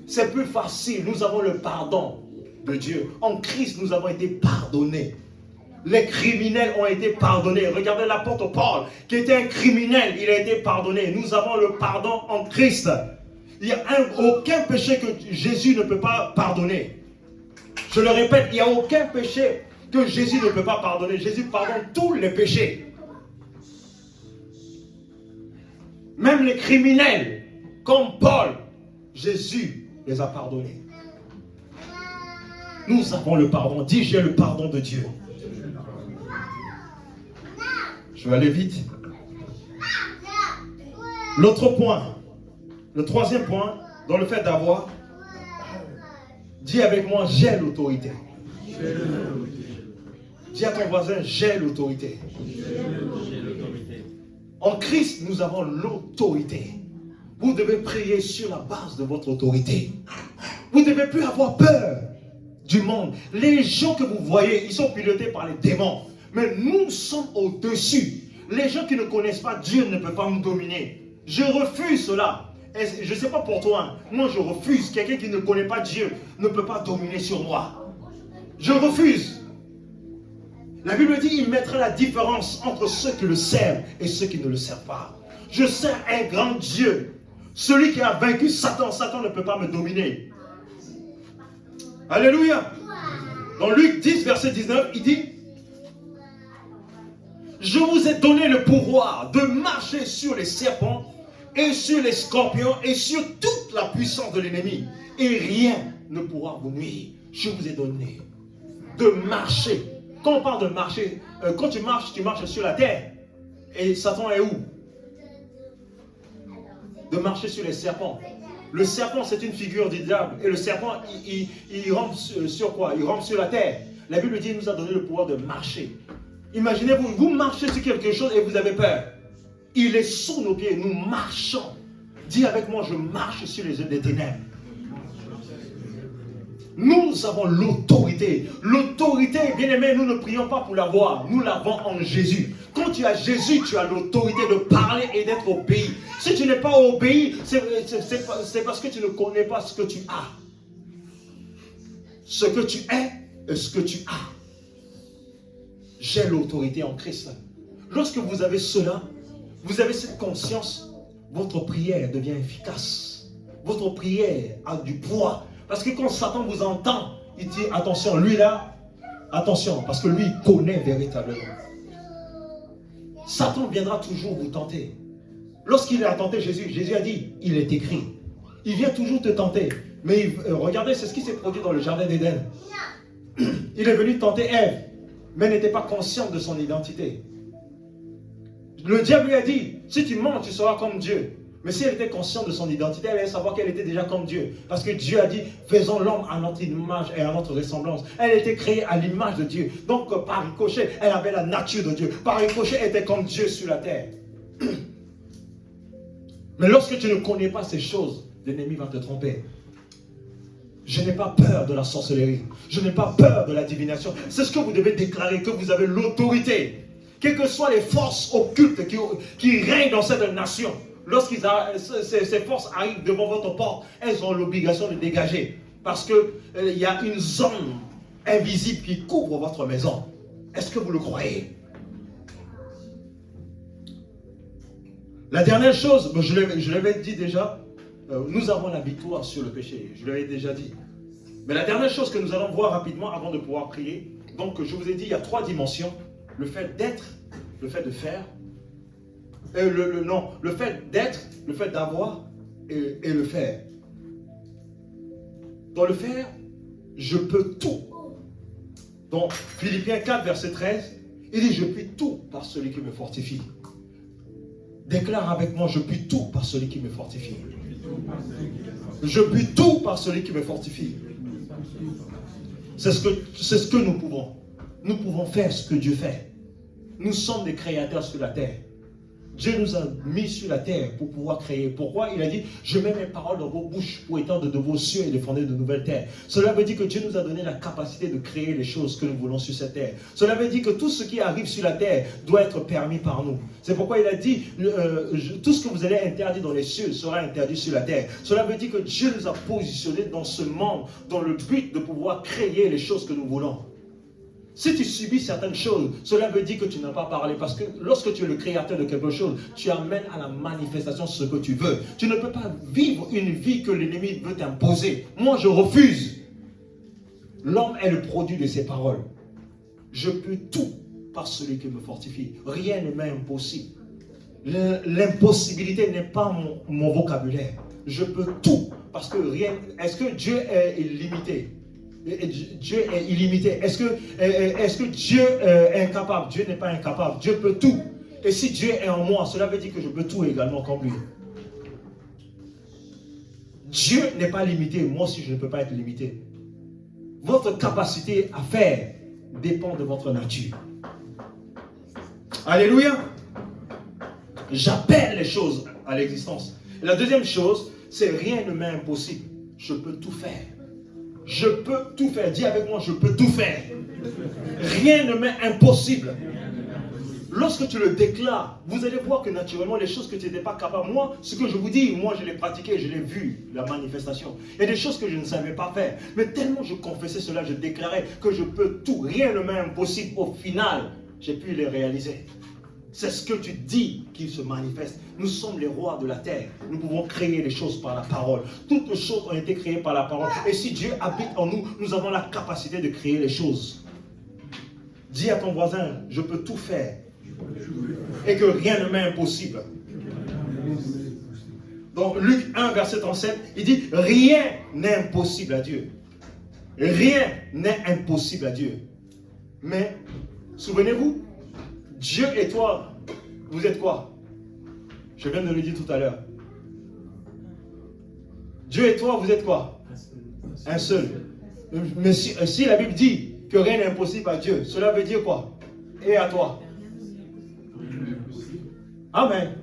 C'est plus facile, nous avons le pardon de Dieu. En Christ, nous avons été pardonnés. Les criminels ont été pardonnés. Regardez l'apôtre Paul, qui était un criminel, il a été pardonné. Nous avons le pardon en Christ. Il n'y a aucun péché que Jésus ne peut pas pardonner. Je le répète, il n'y a aucun péché que Jésus ne peut pas pardonner. Jésus pardonne tous les péchés. Même les criminels, comme Paul, Jésus les a pardonnés. Nous avons le pardon. Dis, j'ai le pardon de Dieu. Je vais aller vite. L'autre point, le troisième point, dans le fait d'avoir, dis avec moi, j'ai l'autorité. Dis à ton voisin, j'ai l'autorité. En Christ, nous avons l'autorité. Vous devez prier sur la base de votre autorité. Vous ne devez plus avoir peur du monde. Les gens que vous voyez, ils sont pilotés par les démons. Mais nous sommes au-dessus. Les gens qui ne connaissent pas Dieu ne peuvent pas nous dominer. Je refuse cela. Et je ne sais pas pour toi. Moi, je refuse. Quelqu'un qui ne connaît pas Dieu ne peut pas dominer sur moi. Je refuse. La Bible dit, il mettra la différence entre ceux qui le servent et ceux qui ne le servent pas. Je sers un grand Dieu. Celui qui a vaincu Satan. Satan ne peut pas me dominer. Alléluia. Dans Luc 10, verset 19, il dit, je vous ai donné le pouvoir de marcher sur les serpents et sur les scorpions et sur toute la puissance de l'ennemi. Et rien ne pourra vous nuire. Je vous ai donné de marcher. Quand on parle de marcher, quand tu marches sur la terre. Et Satan est où? De marcher sur les serpents. Le serpent, c'est une figure du diable. Et le serpent, il rampe sur quoi? Il rampe sur la terre. La Bible dit, il nous a donné le pouvoir de marcher. Imaginez-vous, vous marchez sur quelque chose et vous avez peur. Il est sous nos pieds, nous marchons. Dis avec moi, je marche sur les œufs des ténèbres. Nous avons l'autorité. L'autorité, bien aimé, nous ne prions pas pour l'avoir. Nous l'avons en Jésus. Quand tu as Jésus, tu as l'autorité de parler et d'être obéi. Si tu n'es pas obéi, c'est parce que tu ne connais pas ce que tu as. Ce que tu es et ce que tu as. J'ai l'autorité en Christ. Lorsque vous avez cela, vous avez cette conscience, votre prière devient efficace. Votre prière a du poids. Parce que quand Satan vous entend, il dit attention, lui là, attention, parce que lui il connaît véritablement. Satan viendra toujours vous tenter. Lorsqu'il a tenté Jésus, Jésus a dit, il est écrit. Il vient toujours te tenter. Mais regardez, c'est ce qui s'est produit dans le jardin d'Éden. Il est venu tenter Ève, mais elle n'était pas consciente de son identité. Le diable lui a dit, si tu mens, tu seras comme Dieu. Mais si elle était consciente de son identité, elle allait savoir qu'elle était déjà comme Dieu. Parce que Dieu a dit, faisons l'homme à notre image et à notre ressemblance. Elle était créée à l'image de Dieu. Donc par ricochet, elle avait la nature de Dieu. Par ricochet, elle était comme Dieu sur la terre. Mais lorsque tu ne connais pas ces choses, l'ennemi va te tromper. Je n'ai pas peur de la sorcellerie. Je n'ai pas peur de la divination. C'est ce que vous devez déclarer, que vous avez l'autorité. Quelles que soient les forces occultes qui règnent dans cette nation, lorsque ces forces arrivent devant votre porte, elles ont l'obligation de dégager. Parce qu'il y a une zone invisible qui couvre votre maison. Est-ce que vous le croyez? La dernière chose, je l'avais dit déjà, nous avons la victoire sur le péché. Je l'avais déjà dit. Mais la dernière chose que nous allons voir rapidement avant de pouvoir prier, donc je vous ai dit, il y a 3 dimensions. Le fait d'être, le fait de faire, le fait d'être, le fait d'avoir et le faire. Dans le faire, je peux tout. Dans Philippiens 4, verset 13, il dit, je puis tout par celui qui me fortifie. Déclare avec moi, je puis tout par celui qui me fortifie. Je puis tout par celui qui me fortifie. C'est ce que nous pouvons. Nous pouvons faire ce que Dieu fait. Nous sommes des créateurs sur la terre. Dieu nous a mis sur la terre pour pouvoir créer. Pourquoi? Il a dit, je mets mes paroles dans vos bouches pour étendre de vos cieux et de fonder de nouvelles terres. Cela veut dire que Dieu nous a donné la capacité de créer les choses que nous voulons sur cette terre. Cela veut dire que tout ce qui arrive sur la terre doit être permis par nous. C'est pourquoi il a dit, tout ce que vous allez interdire dans les cieux sera interdit sur la terre. Cela veut dire que Dieu nous a positionnés dans ce monde, dans le but de pouvoir créer les choses que nous voulons. Si tu subis certaines choses, cela veut dire que tu n'as pas parlé. Parce que lorsque tu es le créateur de quelque chose, tu amènes à la manifestation ce que tu veux. Tu ne peux pas vivre une vie que l'ennemi veut t'imposer. Moi, je refuse. L'homme est le produit de ses paroles. Je peux tout par celui qui me fortifie. Rien ne m'est impossible. L'impossibilité n'est pas mon vocabulaire. Je peux tout. Parce que rien. Est-ce que Dieu est illimité? Dieu est illimité. Est-ce que Dieu est incapable? Dieu n'est pas incapable. Dieu peut tout. Et si Dieu est en moi, cela veut dire que je peux tout également comme lui. Dieu n'est pas limité. Moi aussi, je ne peux pas être limité. Votre capacité à faire dépend de votre nature. Alléluia. J'appelle les choses à l'existence. Et la deuxième chose, c'est rien ne m'est impossible. Je peux tout faire. Je peux tout faire. Dis avec moi, je peux tout faire. Rien ne m'est impossible. Lorsque tu le déclares, vous allez voir que naturellement, les choses que tu n'étais pas capable, moi, ce que je vous dis, moi, je l'ai pratiqué, je l'ai vu, la manifestation. Il y a des choses que je ne savais pas faire. Mais tellement je confessais cela, je déclarais que je peux tout. Rien ne m'est impossible. Au final, j'ai pu les réaliser. C'est ce que tu dis qui se manifeste. Nous sommes les rois de la terre. Nous pouvons créer les choses par la parole. Toutes les choses ont été créées par la parole. Et si Dieu habite en nous, nous avons la capacité de créer les choses. Dis à ton voisin, je peux tout faire. Et que rien ne m'est impossible. Donc Luc 1, verset 37, il dit, rien n'est impossible à Dieu. Rien n'est impossible à Dieu. Mais, souvenez-vous, Dieu et toi, vous êtes quoi? Je viens de le dire tout à l'heure. Dieu et toi, vous êtes quoi? Un seul. Mais si la Bible dit que rien n'est impossible à Dieu, cela veut dire quoi? Et à toi? Amen.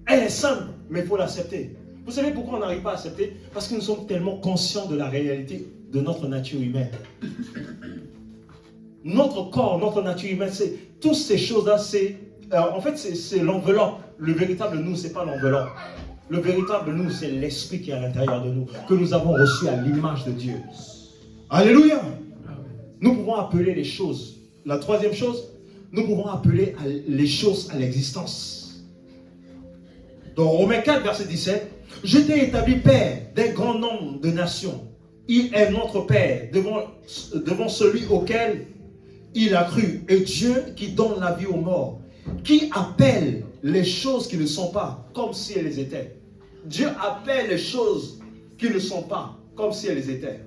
Elle est simple, mais il faut l'accepter. Vous savez pourquoi on n'arrive pas à accepter? Parce que nous sommes tellement conscients de la réalité de notre nature humaine. Notre corps, notre nature humaine, c'est toutes ces choses-là, en fait, c'est l'enveloppe. Le véritable nous, ce n'est pas l'enveloppe. Le véritable nous, c'est l'esprit qui est à l'intérieur de nous, que nous avons reçu à l'image de Dieu. Alléluia. Nous pouvons appeler les choses. La troisième chose, nous pouvons appeler les choses à l'existence. Dans Romains 4, verset 17, « Je t'ai établi Père d'un grand nombre de nations. Il est notre Père devant celui auquel il a cru. Et Dieu qui donne la vie aux morts, qui appelle les choses qui ne sont pas comme si elles étaient. » Dieu appelle les choses qui ne sont pas comme si elles étaient.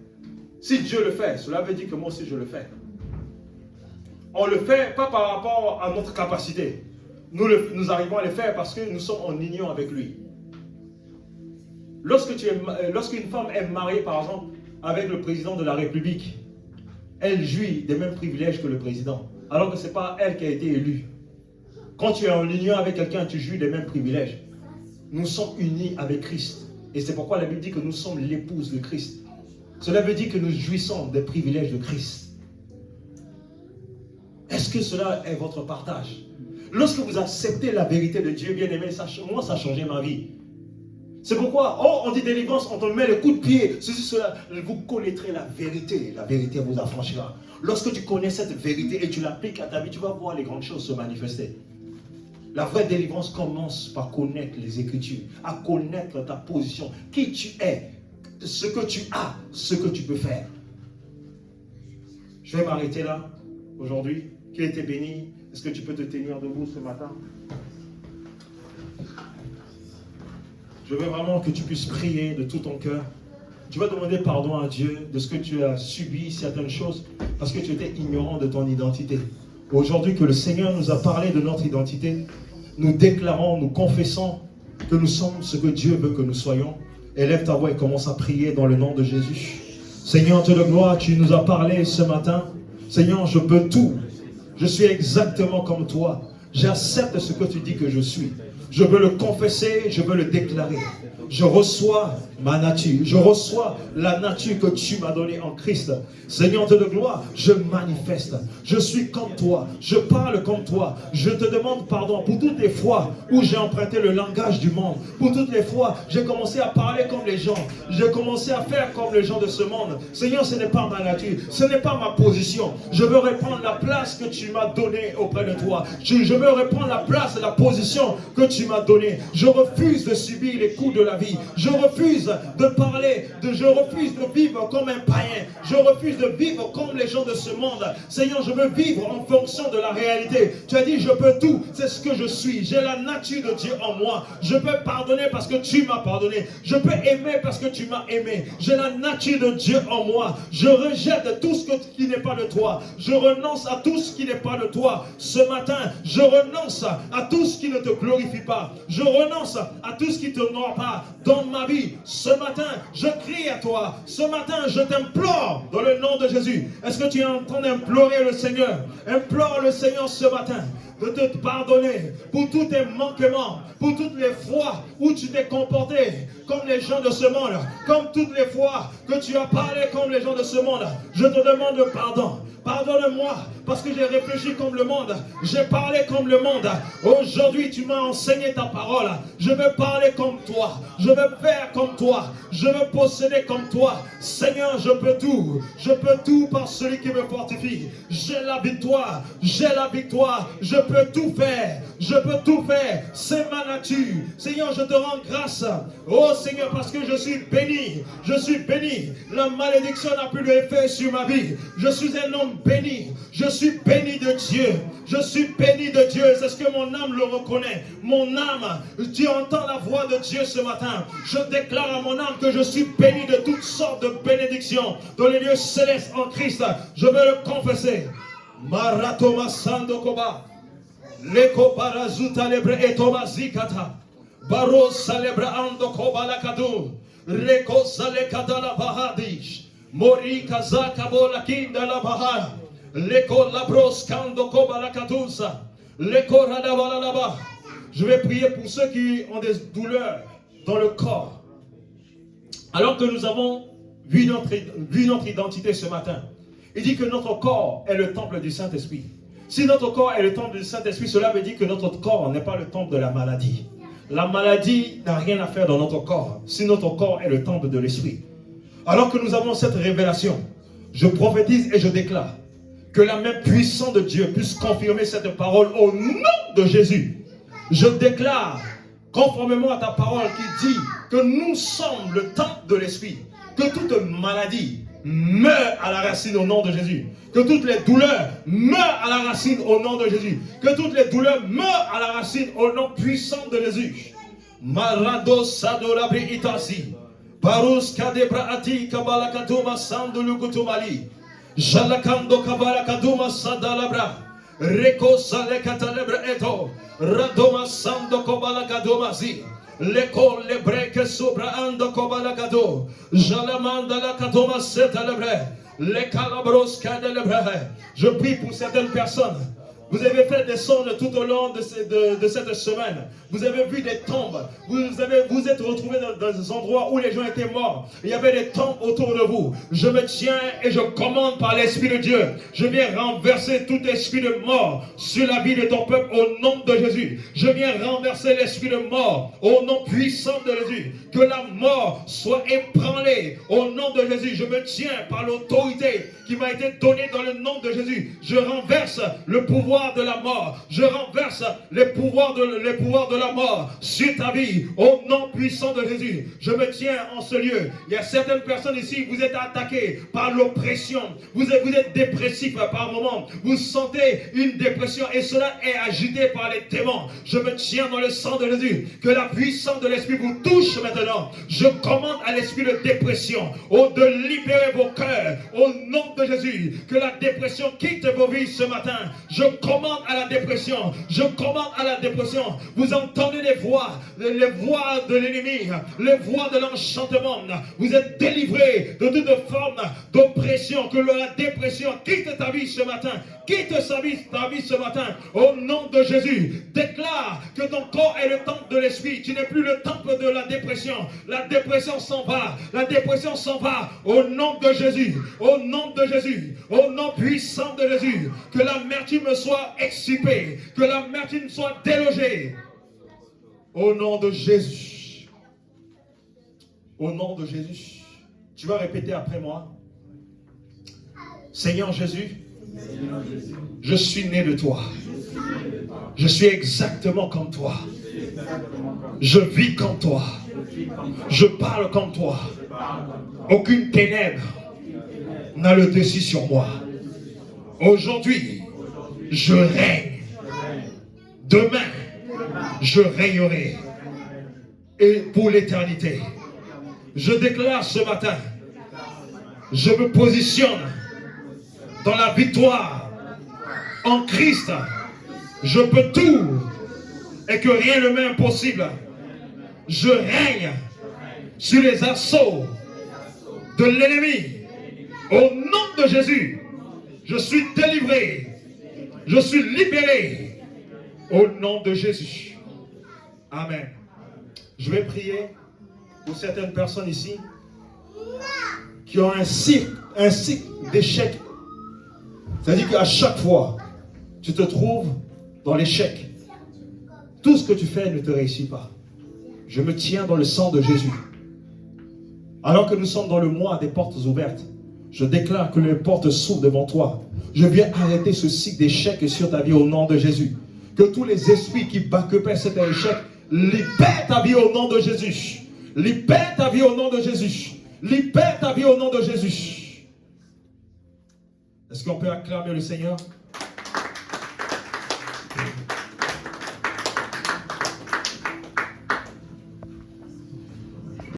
Si Dieu le fait, cela veut dire que moi aussi je le fais. On ne le fait pas par rapport à notre capacité. Nous arrivons à le faire parce que nous sommes en union avec lui. Lorsqu'une femme est mariée, par exemple, avec le président de la République, elle jouit des mêmes privilèges que le président, alors que ce n'est pas elle qui a été élue. Quand tu es en union avec quelqu'un, tu jouis des mêmes privilèges. Nous sommes unis avec Christ. Et c'est pourquoi la Bible dit que nous sommes l'épouse de Christ. Cela veut dire que nous jouissons des privilèges de Christ. Est-ce que cela est votre partage? Lorsque vous acceptez la vérité de Dieu, bien aimé, moi ça a changé ma vie. C'est pourquoi, on dit délivrance, on te met le coup de pied, ceci, cela, vous connaîtrez la vérité vous affranchira. Lorsque tu connais cette vérité et tu l'appliques à ta vie, tu vas voir les grandes choses se manifester. La vraie délivrance commence par connaître les Écritures, à connaître ta position, qui tu es, ce que tu as, ce que tu peux faire. Je vais m'arrêter là, aujourd'hui. Qui a été béni? Est-ce que tu peux te tenir debout ce matin? Je veux vraiment que tu puisses prier de tout ton cœur. Tu vas demander pardon à Dieu de ce que tu as subi certaines choses parce que tu étais ignorant de ton identité. Aujourd'hui que le Seigneur nous a parlé de notre identité, nous déclarons, nous confessons que nous sommes ce que Dieu veut que nous soyons. Élève ta voix et commence à prier dans le nom de Jésus. Seigneur Dieu de gloire, tu nous as parlé ce matin. Seigneur, je peux tout. Je suis exactement comme toi. J'accepte ce que tu dis que je suis. Je veux le confesser, je veux le déclarer. Je reçois ma nature. Je reçois la nature que tu m'as donnée en Christ. Seigneur Dieu de gloire, je manifeste. Je suis comme toi. Je parle comme toi. Je te demande pardon pour toutes les fois où j'ai emprunté le langage du monde. Pour toutes les fois, j'ai commencé à parler comme les gens. J'ai commencé à faire comme les gens de ce monde. Seigneur, ce n'est pas ma nature. Ce n'est pas ma position. Je veux reprendre la place que tu m'as donnée auprès de toi. Je veux reprendre la place et la position que tu m'as donnée. Je refuse de subir les coups de la vie. Je refuse de parler, je refuse de vivre comme un païen. Je refuse de vivre comme les gens de ce monde. Seigneur, je veux vivre en fonction de la réalité. Tu as dit, je peux tout. C'est ce que je suis. J'ai la nature de Dieu en moi. Je peux pardonner parce que tu m'as pardonné. Je peux aimer parce que tu m'as aimé. J'ai la nature de Dieu en moi. Je rejette tout ce qui n'est pas de toi. Je renonce à tout ce qui n'est pas de toi. Ce matin, je renonce à tout ce qui ne te glorifie pas. Je renonce à tout ce qui ne t'honore pas dans ma vie. Ce matin, je crie à toi. Ce matin, je t'implore dans le nom de Jésus. Est-ce que tu es en train d'implorer le Seigneur? Implore le Seigneur ce matin de te pardonner pour tous tes manquements, pour toutes les fois où tu t'es comporté comme les gens de ce monde, comme toutes les fois que tu as parlé comme les gens de ce monde. Je te demande pardon. Pardonne-moi parce que j'ai réfléchi comme le monde. J'ai parlé comme le monde. Aujourd'hui, tu m'as enseigné ta parole. Je veux parler comme toi. Je veux faire comme toi. Je veux posséder comme toi. Seigneur, je peux tout. Je peux tout par celui qui me fortifie. J'ai la victoire. J'ai la victoire. Je peux tout faire. Je peux tout faire. C'est ma nature. Seigneur, je te rends grâce. Oh Seigneur, parce que je suis béni. Je suis béni. La malédiction n'a plus d'effet sur ma vie. Je suis un homme béni. Je suis béni de Dieu. Je suis béni de Dieu. C'est ce que mon âme le reconnaît. Mon âme, tu entends la voix de Dieu ce matin. Je déclare à mon âme que je suis béni de toutes sortes de bénédictions dans les lieux célestes en Christ. Je veux le confesser. Maratoma Sandokoba. Leko Barazuta Lebre Etoma Zikata. Baro Salebra Andokoba Lakadu. Reko Salekadala Bahadish. Mori Kazaka Bolakinda la Bahara. Leko Labros Kandokoba Lakatusa. Leko Radabalalaba. Je vais prier pour ceux qui ont des douleurs dans le corps. Alors que nous avons vu notre identité ce matin, il dit que notre corps est le temple du Saint-Esprit. Si notre corps est le temple du Saint-Esprit, cela veut dire que notre corps n'est pas le temple de la maladie. La maladie n'a rien à faire dans notre corps, si notre corps est le temple de l'Esprit. Alors que nous avons cette révélation, je prophétise et je déclare que la main puissante de Dieu puisse confirmer cette parole au nom de Jésus. Je déclare, conformément à ta parole qui dit que nous sommes le temple de l'Esprit, que toute maladie meurt à la racine au nom de Jésus. Que toutes les douleurs meurent à la racine au nom de Jésus. Que toutes les douleurs meurent à la racine au nom puissant de Jésus. Marado sadolabri itasi. Barus kadebraati kabalakatuma sandulukutumali. Jalakando kabalakatuma sadalabra. Reko salekatalebra eto. Radoma sando kobalakadomazi. L'école les breaks sobra ando kobalagado. Jalamanda la kadoma setalebre. Les calabros cadelebre. Je prie pour certaines personnes. Vous avez fait des sondes tout au long de cette semaine. Vous avez vu des tombes. Vous êtes retrouvés dans des endroits où les gens étaient morts. Il y avait des tombes autour de vous. Je me tiens et je commande par l'Esprit de Dieu. Je viens renverser tout esprit de mort sur la vie de ton peuple au nom de Jésus. Je viens renverser l'esprit de mort au nom puissant de Jésus. Que la mort soit ébranlée au nom de Jésus. Je me tiens par l'autorité qui m'a été donnée dans le nom de Jésus. Je renverse le pouvoir de la mort. Je renverse les pouvoirs de la mort sur ta vie au nom puissant de Jésus. Je me tiens en ce lieu. Il y a certaines personnes ici, vous êtes attaqués par l'oppression. Vous êtes dépressif par moment. Vous sentez une dépression et cela est agité par les démons. Je me tiens dans le sang de Jésus. Que la puissance de l'esprit vous touche maintenant. Je commande à l'esprit de dépression de libérer vos cœurs au nom de Jésus. Que la dépression quitte vos vies ce matin. Je commande commande à la dépression. Je commande à la dépression. Vous entendez les voix de l'ennemi, les voix de l'enchantement. Vous êtes délivrés de toute forme d'oppression. Que la dépression quitte ta vie ce matin. Quitte ta vie ce matin. Au nom de Jésus, déclare que ton corps est le temple de l'esprit. Tu n'es plus le temple de la dépression. La dépression s'en va. La dépression s'en va. Au nom de Jésus. Au nom de Jésus. Au nom puissant de Jésus. Que l'amertume soit extirpée. Que l'amertume soit délogée. Au nom de Jésus. Au nom de Jésus. Tu vas répéter après moi. Seigneur Jésus, je suis né de toi. Je suis exactement comme toi. Je vis comme toi. Je parle comme toi. Aucune ténèbre n'a le dessus sur moi. Aujourd'hui, je règne. Demain, je régnerai. Et pour l'éternité, je déclare ce matin, je me positionne dans la victoire en Christ. Je peux tout et que rien ne m'est impossible. Je règne sur les assauts de l'ennemi. Au nom de Jésus, je suis délivré. Je suis libéré. Au nom de Jésus. Amen. Je vais prier pour certaines personnes ici qui ont un cycle d'échecs. C'est-à-dire qu'à chaque fois, tu te trouves dans l'échec. Tout ce que tu fais ne te réussit pas. Je me tiens dans le sang de Jésus. Alors que nous sommes dans le mois des portes ouvertes, je déclare que les portes s'ouvrent devant toi. Je viens arrêter ce cycle d'échec sur ta vie au nom de Jésus. Que tous les esprits qui backupent cet échec libèrent ta vie au nom de Jésus. Libère ta vie au nom de Jésus. Libère ta vie au nom de Jésus. Est-ce qu'on peut acclamer le Seigneur?